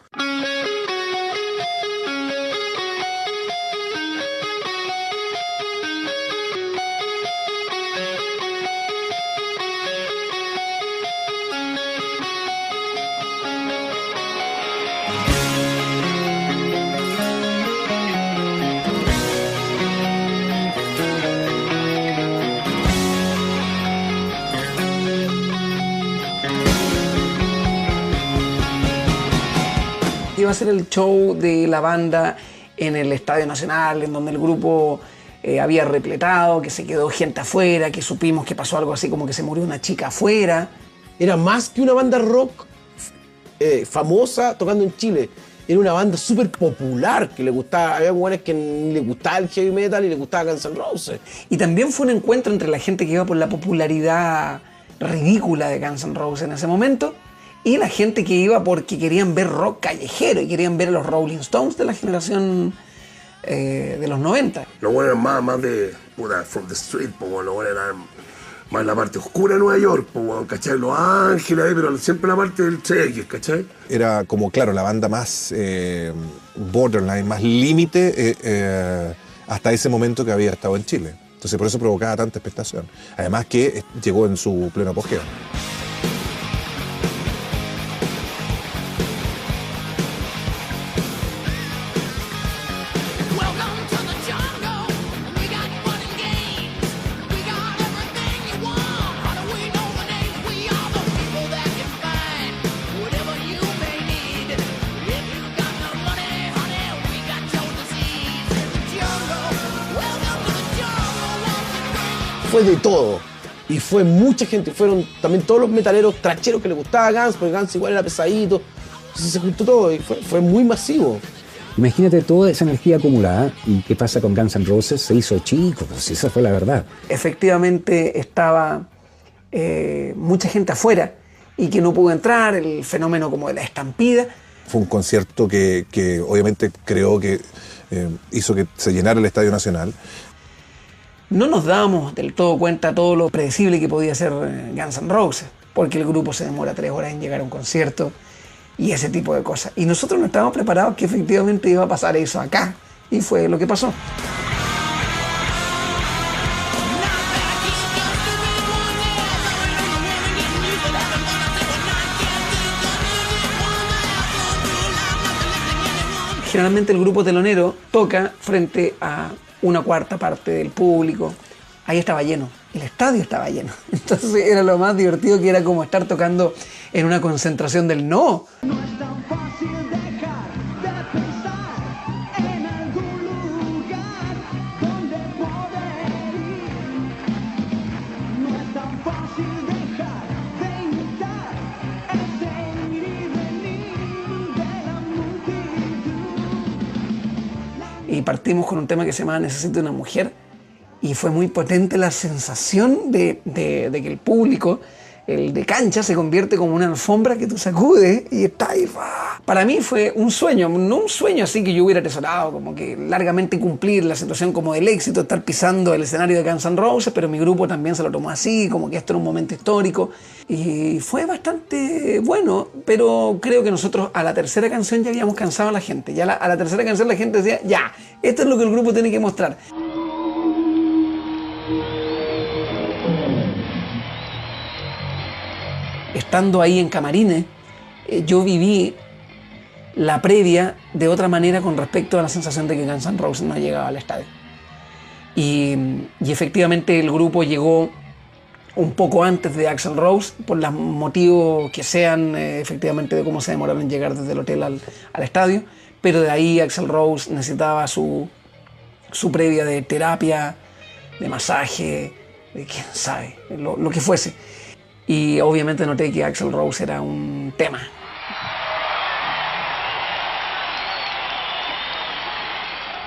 Iba a ser el show de la banda en el Estadio Nacional, en donde el grupo había repletado, que se quedó gente afuera, que supimos que pasó algo así como que se murió una chica afuera. Era más que una banda rock famosa tocando en Chile. Era una banda súper popular, que le gustaba, había buenos que ni le gustaba el heavy metal y le gustaba Guns N' Roses. Y también fue un encuentro entre la gente que iba por la popularidad ridícula de Guns N' Roses en ese momento y la gente que iba porque querían ver rock callejero y querían ver a los Rolling Stones de la generación de los 90. Los buenos eran más de from the street, los buenos eran más la parte oscura de Nueva York, ¿cachai? Los Ángeles ahí, pero siempre la parte del CX, ¿cachai? Era como, claro, la banda más borderline, más límite hasta ese momento que había estado en Chile. Entonces por eso provocaba tanta expectación. Además que llegó en su pleno apogeo. Fue de todo. Y fue mucha gente. Fueron también todos los metaleros tracheros que les gustaba Guns, porque Guns igual era pesadito. Entonces se juntó todo y fue muy masivo. Imagínate toda esa energía acumulada. ¿Y qué pasa con Guns N' Roses? Se hizo chico, pues esa fue la verdad. Efectivamente estaba mucha gente afuera y que no pudo entrar, el fenómeno como de la estampida. Fue un concierto que obviamente creó que hizo que se llenara el Estadio Nacional. No nos dábamos del todo cuenta todo lo predecible que podía ser Guns N' Roses, porque el grupo se demora 3 horas en llegar a un concierto y ese tipo de cosas. Y nosotros no estábamos preparados que efectivamente iba a pasar eso acá, y fue lo que pasó. Generalmente el grupo telonero toca frente a una cuarta parte del público. Ahí estaba lleno, el estadio estaba lleno. Entonces era lo más divertido, que era como estar tocando en una concentración del no. Y partimos con un tema que se llamaba Necesito una mujer, y fue muy potente la sensación de que el público, el de cancha, se convierte como una alfombra que tú sacudes y está ahí. Para mí fue un sueño, no un sueño así que yo hubiera atesorado, como que largamente cumplir la situación como del éxito, estar pisando el escenario de Guns N' Roses, pero mi grupo también se lo tomó así, como que esto era un momento histórico, y fue bastante bueno, pero creo que nosotros a la tercera canción ya habíamos cansado a la gente. Ya a la tercera canción la gente decía, ya, esto es lo que el grupo tiene que mostrar. Estando ahí en camarines, yo viví la previa de otra manera con respecto a la sensación de que Guns N' Roses no llegaba al estadio. Y efectivamente el grupo llegó un poco antes de Axl Rose, por los motivos que sean, efectivamente, de cómo se demoraron en llegar desde el hotel al estadio, pero de ahí Axl Rose necesitaba su previa de terapia, de masaje, de quién sabe, lo que fuese. Y obviamente noté que Axl Rose era un tema.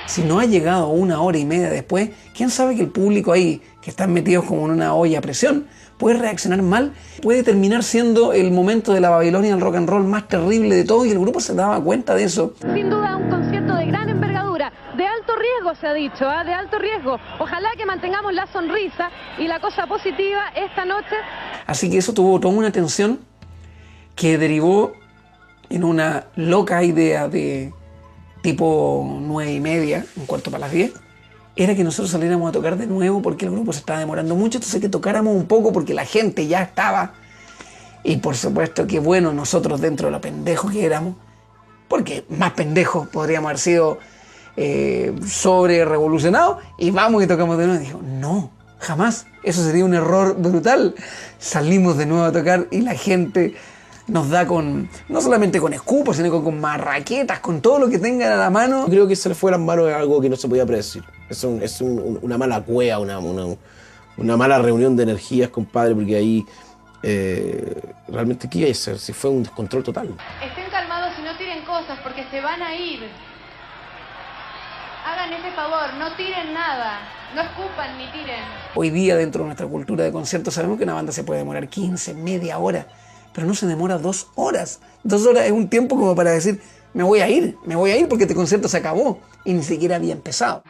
Si no ha llegado 1 hora y media después, ¿quién sabe que el público ahí, que están metidos como en una olla a presión, puede reaccionar mal? Puede terminar siendo el momento de la Babilonia del rock and roll más terrible de todo, y el grupo se daba cuenta de eso. Sin duda un concierto de gran envergadura, de alto riesgo se ha dicho, de alto riesgo. Ojalá que mantengamos la sonrisa y la cosa positiva esta noche. Así que eso tuvo toda una tensión que derivó en una loca idea de tipo 9:30, 9:45, era que nosotros saliéramos a tocar de nuevo porque el grupo se estaba demorando mucho, entonces que tocáramos un poco porque la gente ya estaba. Y por supuesto que bueno, nosotros dentro de lo pendejos que éramos, porque más pendejos podríamos haber sido sobre revolucionados, y vamos y tocamos de nuevo. Y dijo, no, jamás, eso sería un error brutal. Salimos de nuevo a tocar y la gente nos da con, no solamente con escupos, sino con marraquetas, con todo lo que tengan a la mano. Creo que se le fue a las manos algo que no se podía predecir. Es una mala cueva, una mala reunión de energías, compadre, porque ahí realmente ¿qué iba a hacer? Si fue un descontrol total. Estén calmados y no tiren cosas porque se van a ir. Hagan ese favor, no tiren nada, no escupan ni tiren. Hoy día dentro de nuestra cultura de conciertos sabemos que una banda se puede demorar 15, media hora, pero no se demora 2 horas. 2 horas es un tiempo como para decir, me voy a ir porque este concierto se acabó y ni siquiera había empezado.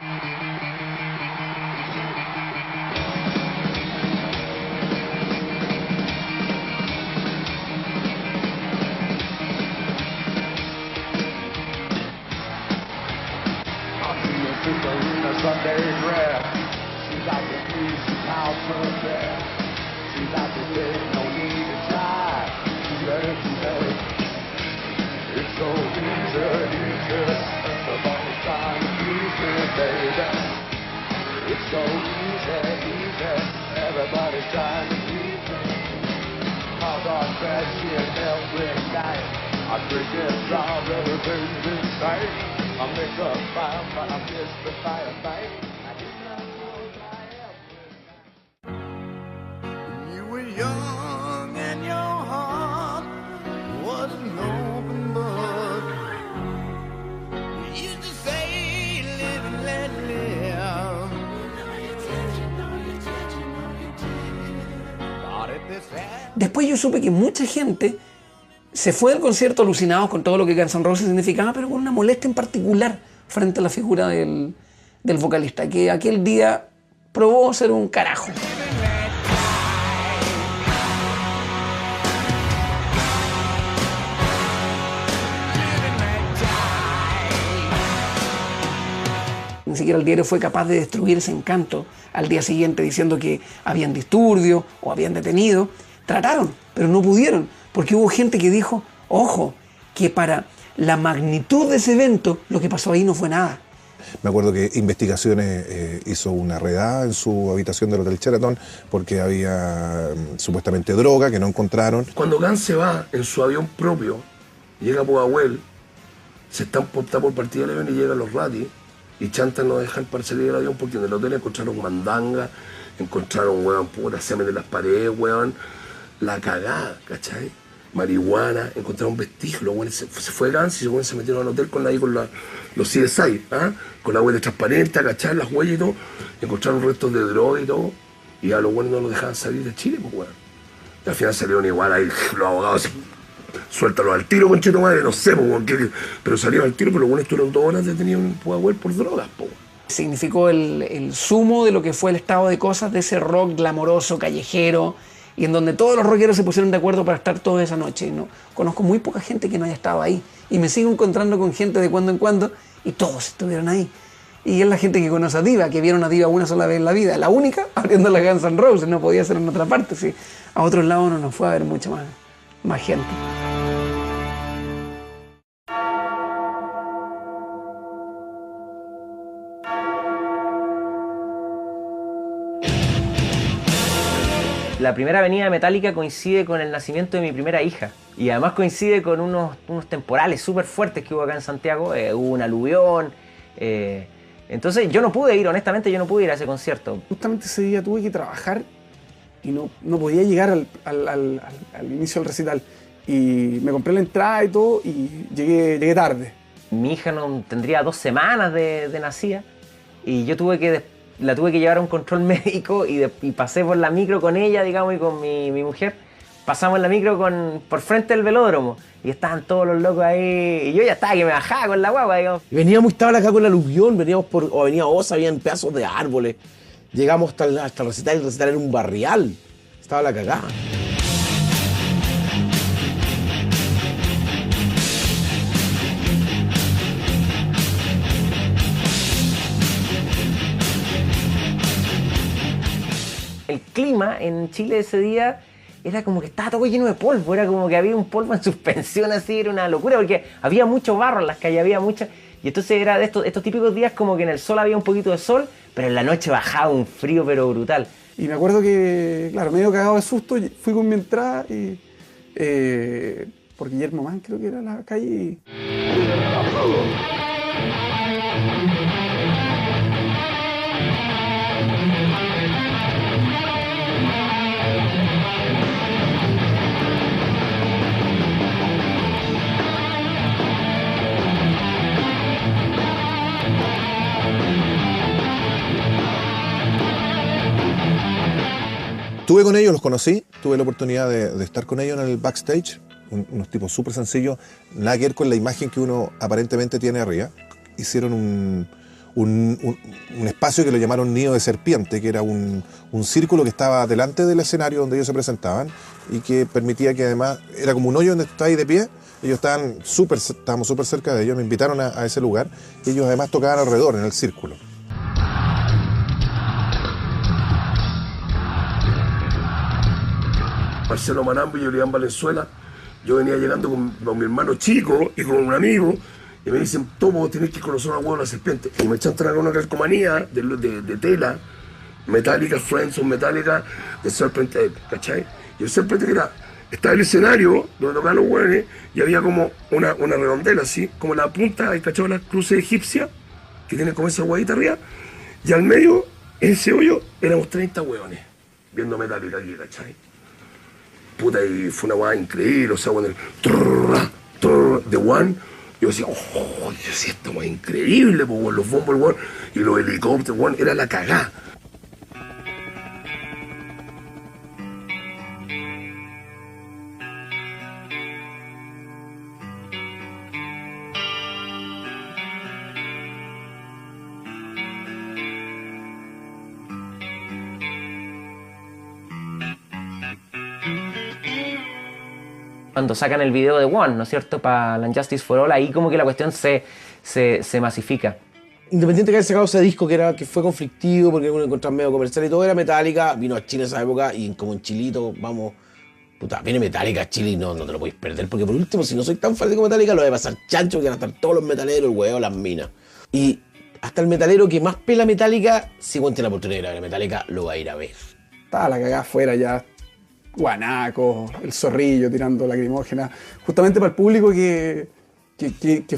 wasn't open, but you Después yo supe que mucha gente se fue del concierto alucinados con todo lo que Guns N' Roses significaba, pero con una molestia en particular frente a la figura del vocalista, que aquel día probó ser un carajo. Ni siquiera el diario fue capaz de destruir ese encanto al día siguiente diciendo que habían disturbios o habían detenido. Trataron, pero no pudieron, porque hubo gente que dijo, ojo, que para la magnitud de ese evento lo que pasó ahí no fue nada. Me acuerdo que Investigaciones hizo una redada en su habitación del Hotel Sheraton porque había supuestamente droga que no encontraron. Cuando Guns se va en su avión propio, llega a Pudahuel, se están por partir del avión y llegan los ratis, y Chanta no dejan para salir del avión porque en el hotel encontraron mandanga, encontraron, weón, puta, semen de las paredes, weón, la cagada, ¿cachai? Marihuana, encontraron vestigios, los weones se fue Guns y los weones se metieron al hotel con los CSI, ¿ah? Con la huella transparente, ¿cachai? Las huellas y todo, encontraron restos de droga y todo, y a los weones no los dejaban salir de Chile, pues weón. Y al final salieron igual ahí, los abogados, suéltalo al tiro, conchito madre, no sé, pero salieron al tiro, pero los buenos estuvieron 2 horas detenidos en Pudahuel por drogas, po. Significó el sumo de lo que fue el estado de cosas de ese rock glamoroso, callejero, y en donde todos los rockeros se pusieron de acuerdo para estar toda esa noche. ¿No? Conozco muy poca gente que no haya estado ahí, y me sigo encontrando con gente de cuando en cuando, y todos estuvieron ahí. Y es la gente que conoce a Diva, que vieron a Diva una sola vez en la vida, la única, abriendo la Guns N' Roses, no podía ser en otra parte, sí. A otros lados no nos fue a ver mucha más gente. La primera venida de Metallica coincide con el nacimiento de mi primera hija y además coincide con unos temporales súper fuertes que hubo acá en Santiago, hubo un aluvión, entonces yo no pude ir, honestamente yo no pude ir a ese concierto. Justamente ese día tuve que trabajar y no podía llegar al inicio del recital y me compré la entrada y todo y llegué tarde. Mi hija no tendría 2 semanas de nacida y yo la tuve que llevar a un control médico y pasé por la micro con ella, digamos, y con mi mujer. Pasamos en la micro por frente del velódromo y estaban todos los locos ahí y yo ya estaba que me bajaba con la guagua, digamos. Y veníamos, estaba acá con el aluvión, veníamos por Avenida Osa, habían pedazos de árboles. Llegamos hasta el recital, y el recital era un barrial. Estaba la cagada. El clima en Chile ese día era como que estaba todo lleno de polvo, era como que había un polvo en suspensión, así, era una locura, porque había mucho barro en las calles, había mucha... Y entonces era de estos típicos días como que en el sol había un poquito de sol, pero en la noche bajaba un frío pero brutal. Y me acuerdo que, claro, medio cagado de susto, fui con mi entrada y... por Guillermo Mann creo que era la calle y... Estuve con ellos, los conocí, tuve la oportunidad de estar con ellos en el backstage, unos tipos súper sencillos, nada que ver con la imagen que uno aparentemente tiene arriba. Hicieron un espacio que lo llamaron Nido de Serpiente, que era un círculo que estaba delante del escenario donde ellos se presentaban y que permitía que además, era como un hoyo donde estáis de pie, ellos estábamos súper cerca de ellos, me invitaron a ese lugar y ellos además tocaban alrededor en el círculo. Marcelo Manambo y Julián Valenzuela, yo venía llegando con mi hermano chico y con un amigo y me dicen, Tomo, tienes que conocer una hueá de la serpiente. Y me echan a traer una calcomanía de tela, Metallica, Friends of Metallica, de Serpent Tape, ¿cachai? Y el Serpent Tape estaba el escenario donde tocaban los hueones y había como una redondela así, como la punta, ¿cachai? La cruz egipcia, que tiene como esa hueadita arriba, y al medio, en ese hoyo, éramos 30 hueones viendo Metallica aquí, ¿cachai? Puta, y fue una guay increíble, o sea, cuando el The One, yo decía, oh, yo decía, esto es increíble, pues, los bombos, weón, y los helicópteros, weón, era la cagá. Cuando sacan el video de One, ¿no es cierto? Para la Justice for All, ahí como que la cuestión se masifica. Independiente de haber sacado ese disco que fue conflictivo porque uno encontraba medio comercial y todo, era Metallica, vino a Chile en esa época y como en Chilito, vamos, puta, viene Metallica a Chile y no te lo podéis perder porque por último, si no soy tan fanático de Metallica, lo voy a pasar chancho, que van a estar todos los metaleros, el huevo, las minas. Y hasta el metalero que más pela Metallica, si tiene la oportunidad de ir a ver a Metallica, lo va a ir a ver. Estaba la cagada afuera ya, guanaco, el zorrillo tirando lacrimógena, justamente para el público que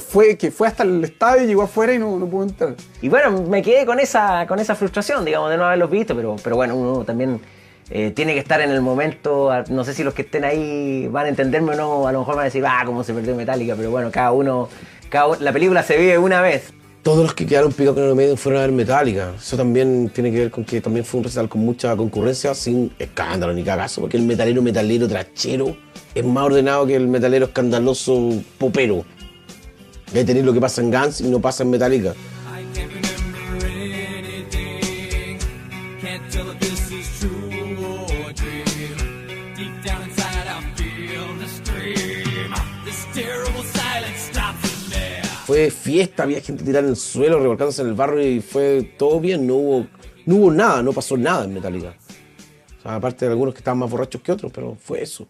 fue hasta el estadio y llegó afuera y no pudo entrar. Y bueno, me quedé con esa frustración, digamos, de no haberlos visto, pero bueno, uno también tiene que estar en el momento. No sé si los que estén ahí van a entenderme o no, a lo mejor van a decir, cómo se perdió Metallica, pero bueno, cada uno, la película se vive una vez. Todos los que quedaron picados con Iron Maiden fueron a ver Metallica. Eso también tiene que ver con que también fue un recital con mucha concurrencia, sin escándalo ni cagazo, porque el metalero trachero es más ordenado que el metalero escandaloso popero. Y ahí tenéis lo que pasa en Guns y no pasa en Metallica. Fue fiesta, había gente tirada en el suelo, revolcándose en el barro y fue todo bien, no hubo nada, no pasó nada en Metallica. O sea, aparte de algunos que estaban más borrachos que otros, pero fue eso.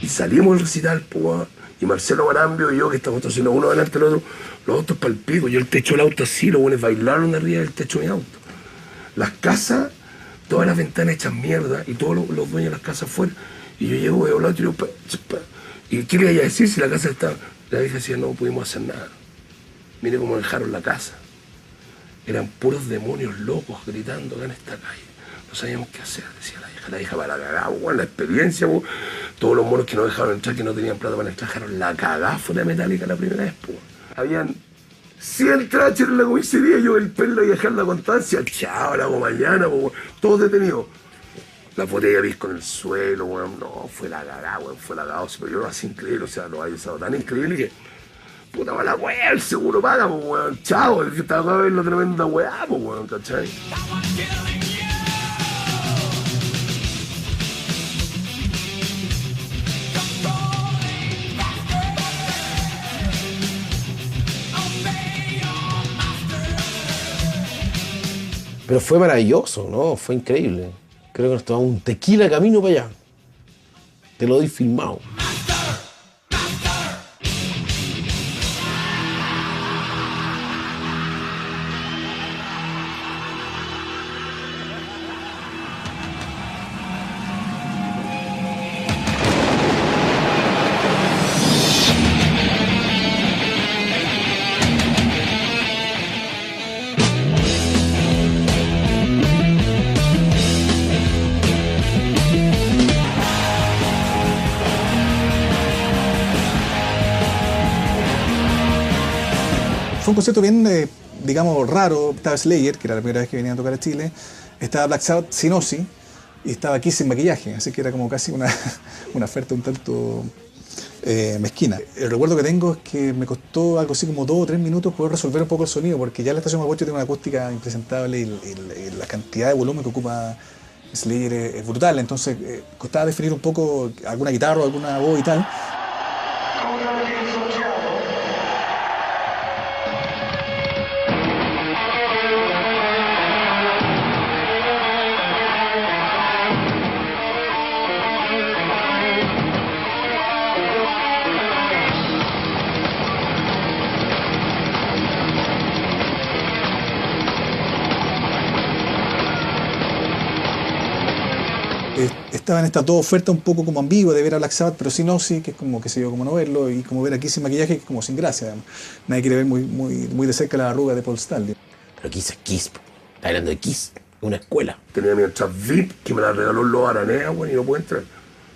Y salimos del recital, pues, y Marcelo Marambio y yo, que estamos haciendo uno delante del otro, los otros para el pico. Yo el techo del auto así, los buenos bailaron arriba del techo de mi auto. Las casas, todas las ventanas hechas mierda, y todos los dueños de las casas afuera. Y yo llego, veo al otro y digo, ¿y qué le iba a decir si la casa estaba? La vieja decía, no pudimos hacer nada. Mire cómo dejaron la casa. Eran puros demonios locos gritando acá en esta calle. No sabíamos qué hacer, decía la vieja. La vieja para la cagada, la experiencia, todos los monos que no dejaron entrar, que no tenían plata para entrar, dejaron la cagada fuera de Metallica la primera vez, Habían 100 trachers en la comisaría, yo el pelo y dejar la constancia, chao, la hago mañana, todos detenidos. La botella de pisco en el suelo, no, fue la cagada, fue la cagada, pero yo así increíble, o sea, lo había estado tan increíble que, puta mala weá, el seguro paga, chao, el que estaba acá a ver la tremenda weá, ¿cachai? Pero fue maravilloso, ¿no? Fue increíble. Creo que nos tomamos un tequila camino para allá. Te lo doy filmado. Fue un concierto bien, digamos, raro. Estaba Slayer, que era la primera vez que venía a tocar a Chile. Estaba Black Sabbath sin Ozzy. Y estaba Kiss sin maquillaje. Así que era como casi una oferta un tanto mezquina. El recuerdo que tengo es que me costó algo así como 2 o 3 minutos poder resolver un poco el sonido, porque ya la estación Mapocho tiene una acústica impresentable y la cantidad de volumen que ocupa Slayer es brutal. Entonces costaba definir un poco alguna guitarra o alguna voz y tal. Estaban estas dos ofertas un poco como ambiguas de ver a Black Sabbath, pero sin Ozzy, que es como, qué sé yo, como no verlo, y como ver aquí sin maquillaje, que es como sin gracia. Nadie quiere ver muy de cerca la arruga de Paul Stanley. Pero Kiss es Kiss, está hablando de Kiss, una escuela. Tenía mi entrada VIP, que me la regaló los Aranea, y no pude entrar.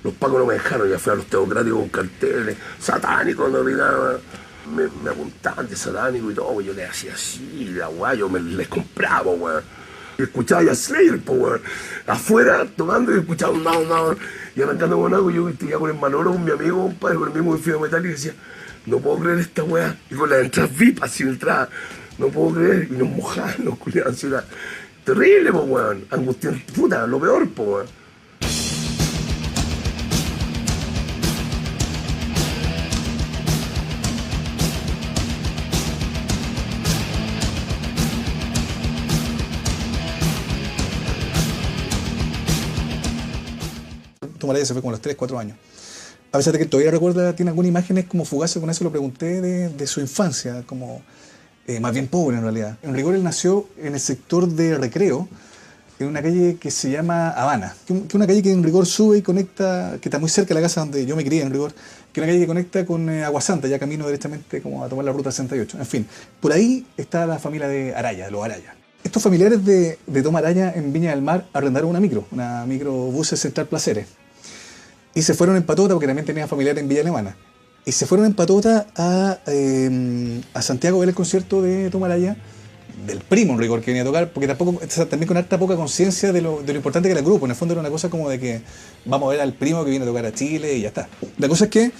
Los pacos no me dejaron, ya fui a los teocráticos con carteles, satánicos, no gritaba. Me apuntaban de satánico y todo, yo le hacía así, la weá, yo les compraba, weón. Y escuchaba ya Slayer, po, weón. Afuera, tocando y escuchaba un down. Y arrancando con algo, yo ya con el Manolo, con mi amigo, compadre, con el mismo Fio Metal, y decía, no puedo creer esta weá. Y con la entrada VIP, así entrada, no puedo creer. Y nos mojaban, nos culiaban, así era terrible, po, weón. Angustiante, puta, lo peor, po, weón. Tomaraya se fue como a los 3, 4 años. A pesar de que todavía recuerda, tiene algunas imágenes como fugaces, con eso lo pregunté, de su infancia, como más bien pobre en realidad. En rigor él nació en el sector de Recreo, en una calle que se llama Habana, que es una calle que en rigor sube y conecta, que está muy cerca de la casa donde yo me crié en rigor, que es una calle que conecta con Aguasanta, ya camino directamente como a tomar la ruta 68. En fin, por ahí está la familia de Araya, los Araya. Estos familiares de Tom Araya en Viña del Mar arrendaron una microbuses Central Placeres. Y se fueron en patota, porque también tenían familiares en Villa Alemana. Y se fueron en patota a Santiago a ver el concierto de Tom Araya, del primo en rigor que venía a tocar, porque también con harta poca conciencia de lo importante que era el grupo. En el fondo era una cosa como de que vamos a ver al primo que viene a tocar a Chile y ya está. La cosa es que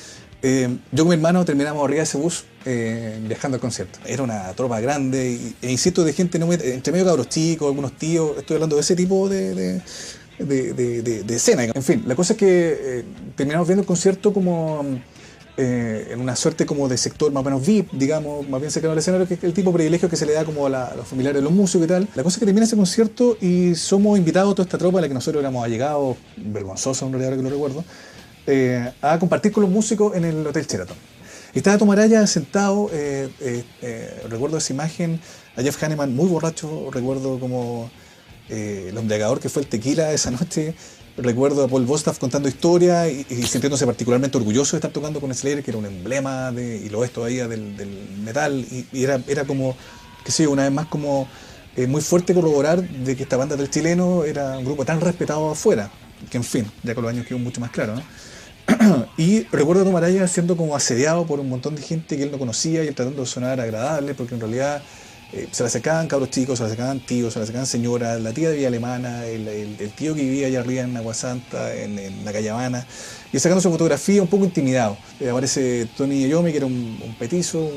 yo con mi hermano terminamos arriba de ese bus viajando al concierto. Era una tropa grande, e insisto, de gente entre medio cabros chicos, algunos tíos, estoy hablando de ese tipo de escena. En fin, la cosa es que terminamos viendo el concierto como en una suerte como de sector más o menos VIP, digamos, más bien cercano al escenario, que es el tipo de privilegio que se le da como a los familiares de los músicos y tal. La cosa es que termina ese concierto y somos invitados, toda esta tropa a la que nosotros éramos allegados, vergonzosos en realidad ahora que lo recuerdo, a compartir con los músicos en el Hotel Sheraton. Y estaba Tom Araya sentado, recuerdo esa imagen, a Jeff Hanneman muy borracho, recuerdo como el embriagador que fue el tequila esa noche, recuerdo a Paul Bostaph contando historias y sintiéndose particularmente orgulloso de estar tocando con Slayer, que era un emblema y lo es todavía del metal, y era como, qué sé yo, una vez más como muy fuerte corroborar de que esta banda del chileno era un grupo tan respetado afuera, que en fin, ya con los años quedó mucho más claro, ¿no? Y recuerdo a Tom Araya siendo como asediado por un montón de gente que él no conocía y él tratando de sonar agradable, porque en realidad se le acercaban cabros chicos, se le acercaban tíos, se le acercaban señoras, la tía de Villa Alemana, el tío que vivía allá arriba en Aguasanta, en la calle Habana, y sacando su fotografía un poco intimidado. Aparece Tony Iommi, que era un petizo,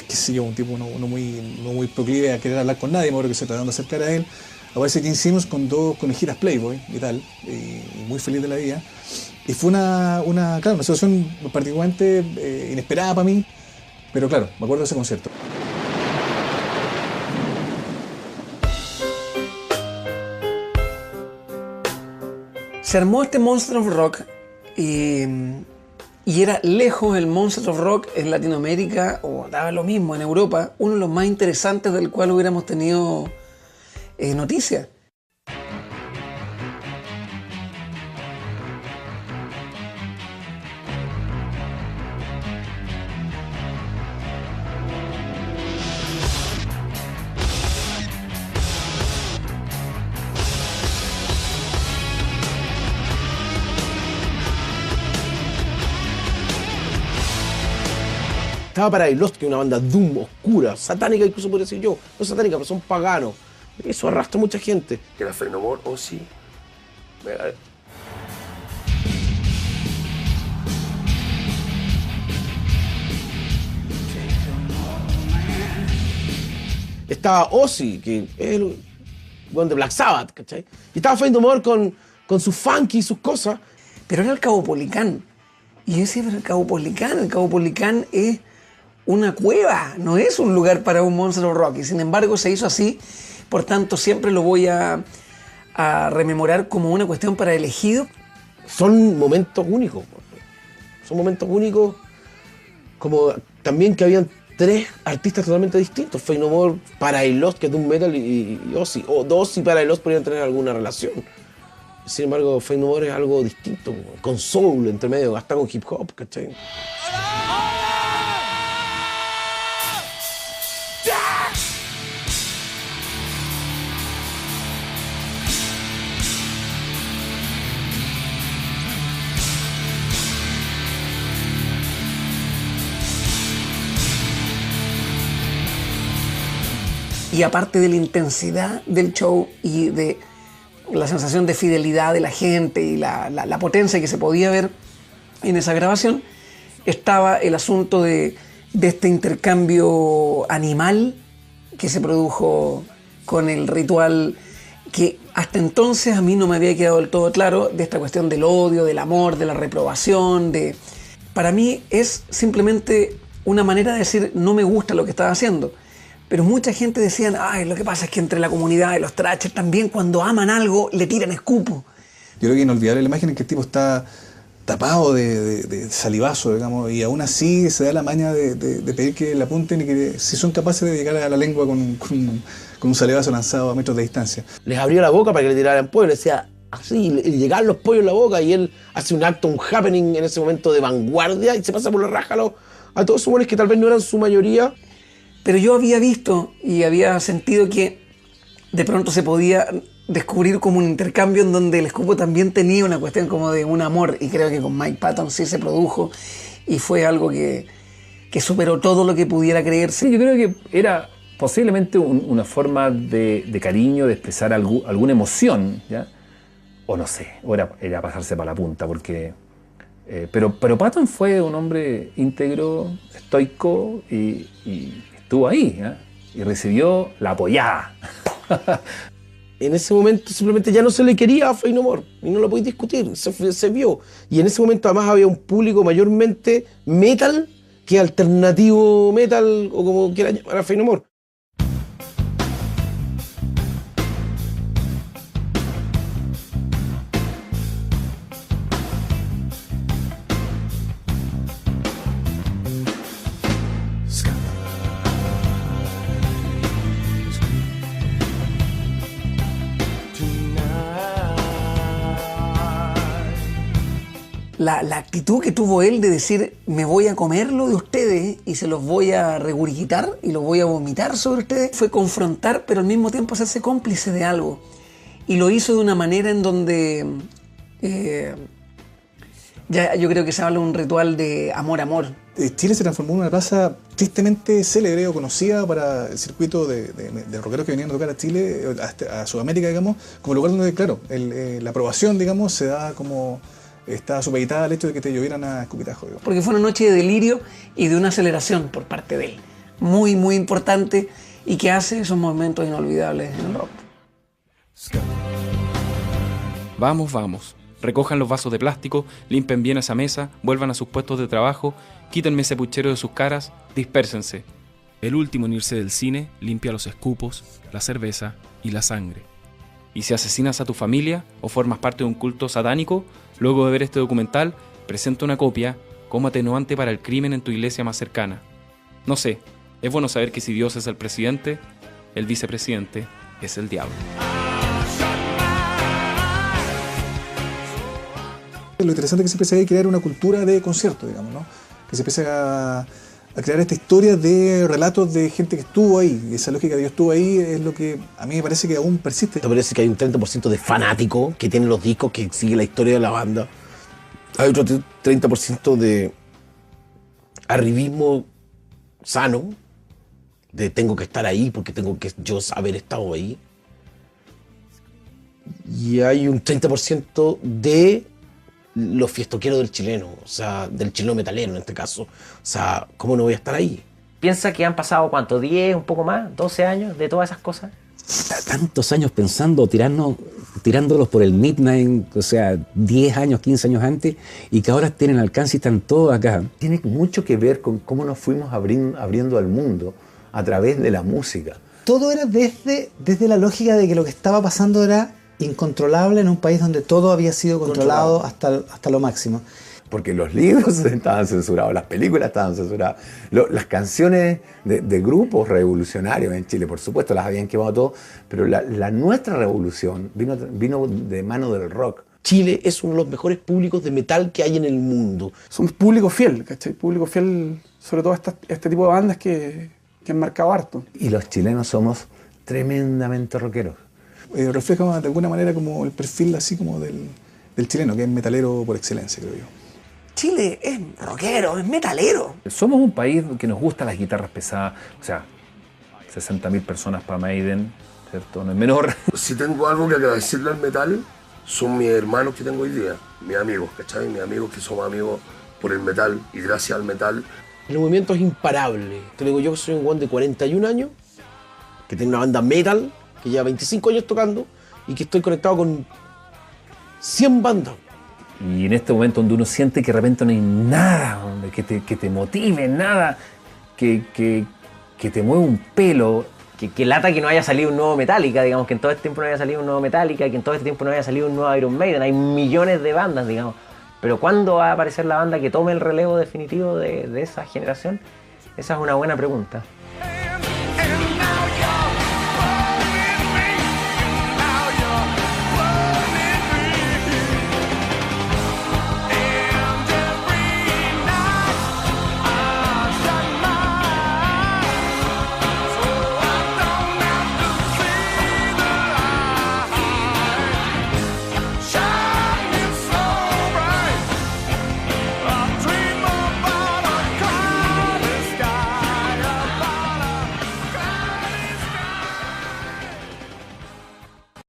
qué sé yo, un tipo no muy proclive a querer hablar con nadie, me acuerdo que se tratando de acercar a él. Aparece Gene Simmons con 2 conejitas Playboy y tal, y muy feliz de la vida. Y fue una situación particularmente inesperada para mí, pero claro, me acuerdo de ese concierto. Se armó este Monster of Rock y era lejos el Monster of Rock en Latinoamérica, o daba lo mismo en Europa, uno de los más interesantes del cual hubiéramos tenido noticia. Estaba Paradise Lost, que es una banda doom, oscura, satánica, incluso podría decir yo. No satánica, pero son paganos. Eso arrastra a mucha gente. Que era Faith No More, oh sí. Estaba Ozzy, que es el de Black Sabbath, ¿cachai? Y estaba Faith No More con su funky y sus cosas. Pero era el Caupolicán. Y yo decía, pero el Caupolicán es una cueva, no es un lugar para un Monster of Rock. Y sin embargo se hizo así, por tanto siempre lo voy a rememorar como una cuestión para elegido. Son momentos únicos. Son momentos únicos, como también que habían 3 artistas totalmente distintos. Faith No More, Paradise Lost, que es doom metal, y Ozzy. O Ozzy y Paradise Lost podrían tener alguna relación. Sin embargo, Faith No More es algo distinto, con soul entre medio, hasta con hip hop, ¿cachai? Y aparte de la intensidad del show y de la sensación de fidelidad de la gente y la potencia que se podía ver en esa grabación, estaba el asunto de este intercambio animal que se produjo con el ritual, que hasta entonces a mí no me había quedado del todo claro, de esta cuestión del odio, del amor, de la reprobación. Para mí es simplemente una manera de decir no me gusta lo que estaba haciendo. Pero mucha gente decía, ay, lo que pasa es que entre la comunidad de los thrashers también cuando aman algo le tiran escupo. Yo creo que es inolvidable la imagen en que el tipo está tapado de salivazo, digamos, y aún así se da la maña de pedir que le apunten y que si son capaces de llegar a la lengua con un salivazo lanzado a metros de distancia. Les abrió la boca para que le tiraran pollo, le decía así, y llegaban los pollos en la boca y él hace un acto, un happening en ese momento de vanguardia y se pasa por la raja a todos esos buenos que tal vez no eran su mayoría. Pero yo había visto y había sentido que de pronto se podía descubrir como un intercambio en donde el escupo también tenía una cuestión como de un amor, y creo que con Mike Patton sí se produjo y fue algo que superó todo lo que pudiera creerse. Sí, yo creo que era posiblemente una forma de cariño, de expresar alguna emoción, ¿ya? O no sé, o era pasarse para la punta, porque... pero Patton fue un hombre íntegro, estoico y estuvo ahí, ¿eh? Y recibió la apoyada. En ese momento simplemente ya no se le quería a Faith No More y no lo podéis discutir, se vio. Y en ese momento además había un público mayormente metal que alternativo metal o como quiera llamar a Faith No More. La actitud que tuvo él de decir me voy a comer lo de ustedes y se los voy a regurgitar y los voy a vomitar sobre ustedes, fue confrontar pero al mismo tiempo hacerse cómplice de algo, y lo hizo de una manera en donde ya yo creo que se habla de un ritual de amor. Chile se transformó en una plaza tristemente célebre o conocida para el circuito de rockeros que venían a tocar a Chile, a Sudamérica, digamos, como lugar donde, claro, la aprobación, digamos, se da como... Está supeditada al hecho de que te llovieran a escupitajo. Digamos. Porque fue una noche de delirio y de una aceleración por parte de él. Muy, muy importante y que hace esos momentos inolvidables en el rock. Vamos. Recojan los vasos de plástico, limpen bien esa mesa, vuelvan a sus puestos de trabajo, quítenme ese puchero de sus caras, dispérsense. El último en irse del cine limpia los escupos, la cerveza y la sangre. Y si asesinas a tu familia o formas parte de un culto satánico, luego de ver este documental, presenta una copia como atenuante para el crimen en tu iglesia más cercana. No sé, es bueno saber que si Dios es el presidente, el vicepresidente es el diablo. Lo interesante es que se empieza a crear una cultura de concierto, digamos, ¿no? Que se empieza a crear esta historia de relatos de gente que estuvo ahí. Y esa lógica de Dios estuvo ahí es lo que a mí me parece que aún persiste. Me parece que hay un 30% de fanático que tiene los discos, que sigue la historia de la banda. Hay otro 30% de arribismo sano, de tengo que estar ahí porque tengo que yo haber estado ahí. Y hay un 30% de los fiestoqueros del chileno, o sea, del chileno metalero en este caso. O sea, ¿cómo no voy a estar ahí? ¿Piensa que han pasado cuánto? ¿10, un poco más? ¿12 años de todas esas cosas? Tantos años pensando, tirándolos por el midnight, o sea, 10 años, 15 años antes, y que ahora tienen alcance y están todos acá. Tiene mucho que ver con cómo nos fuimos abriendo al mundo a través de la música. Todo era desde la lógica de que lo que estaba pasando era incontrolable en un país donde todo había sido controlado hasta lo máximo. Porque los libros estaban censurados, las películas estaban censuradas, las canciones de grupos revolucionarios en Chile, por supuesto, las habían quemado todo, pero nuestra revolución vino de mano del rock. Chile es uno de los mejores públicos de metal que hay en el mundo. Es un público fiel, ¿cachai? Público fiel, sobre todo este tipo de bandas que han marcado harto. Y los chilenos somos tremendamente rockeros. Refleja de alguna manera como el perfil así como del chileno, que es metalero por excelencia, creo yo. Chile es rockero, es metalero. Somos un país que nos gustan las guitarras pesadas, o sea, 60.000 personas para Maiden, ¿cierto? No es menor. Si tengo algo que agradecerle al metal, son mis hermanos que tengo hoy día, mis amigos, ¿cachai? Mis amigos que somos amigos por el metal y gracias al metal. El movimiento es imparable. Te lo digo yo que soy un guan de 41 años, que tengo una banda metal, que lleva 25 años tocando y que estoy conectado con 100 bandas. Y en este momento donde uno siente que de repente no hay nada hombre, que te motive, nada, que te mueve un pelo. Que lata que no haya salido un nuevo Metallica, digamos, que en todo este tiempo no haya salido un nuevo Metallica, que en todo este tiempo no haya salido un nuevo Iron Maiden. Hay millones de bandas, digamos. Pero ¿cuándo va a aparecer la banda que tome el relevo definitivo de esa generación? Esa es una buena pregunta.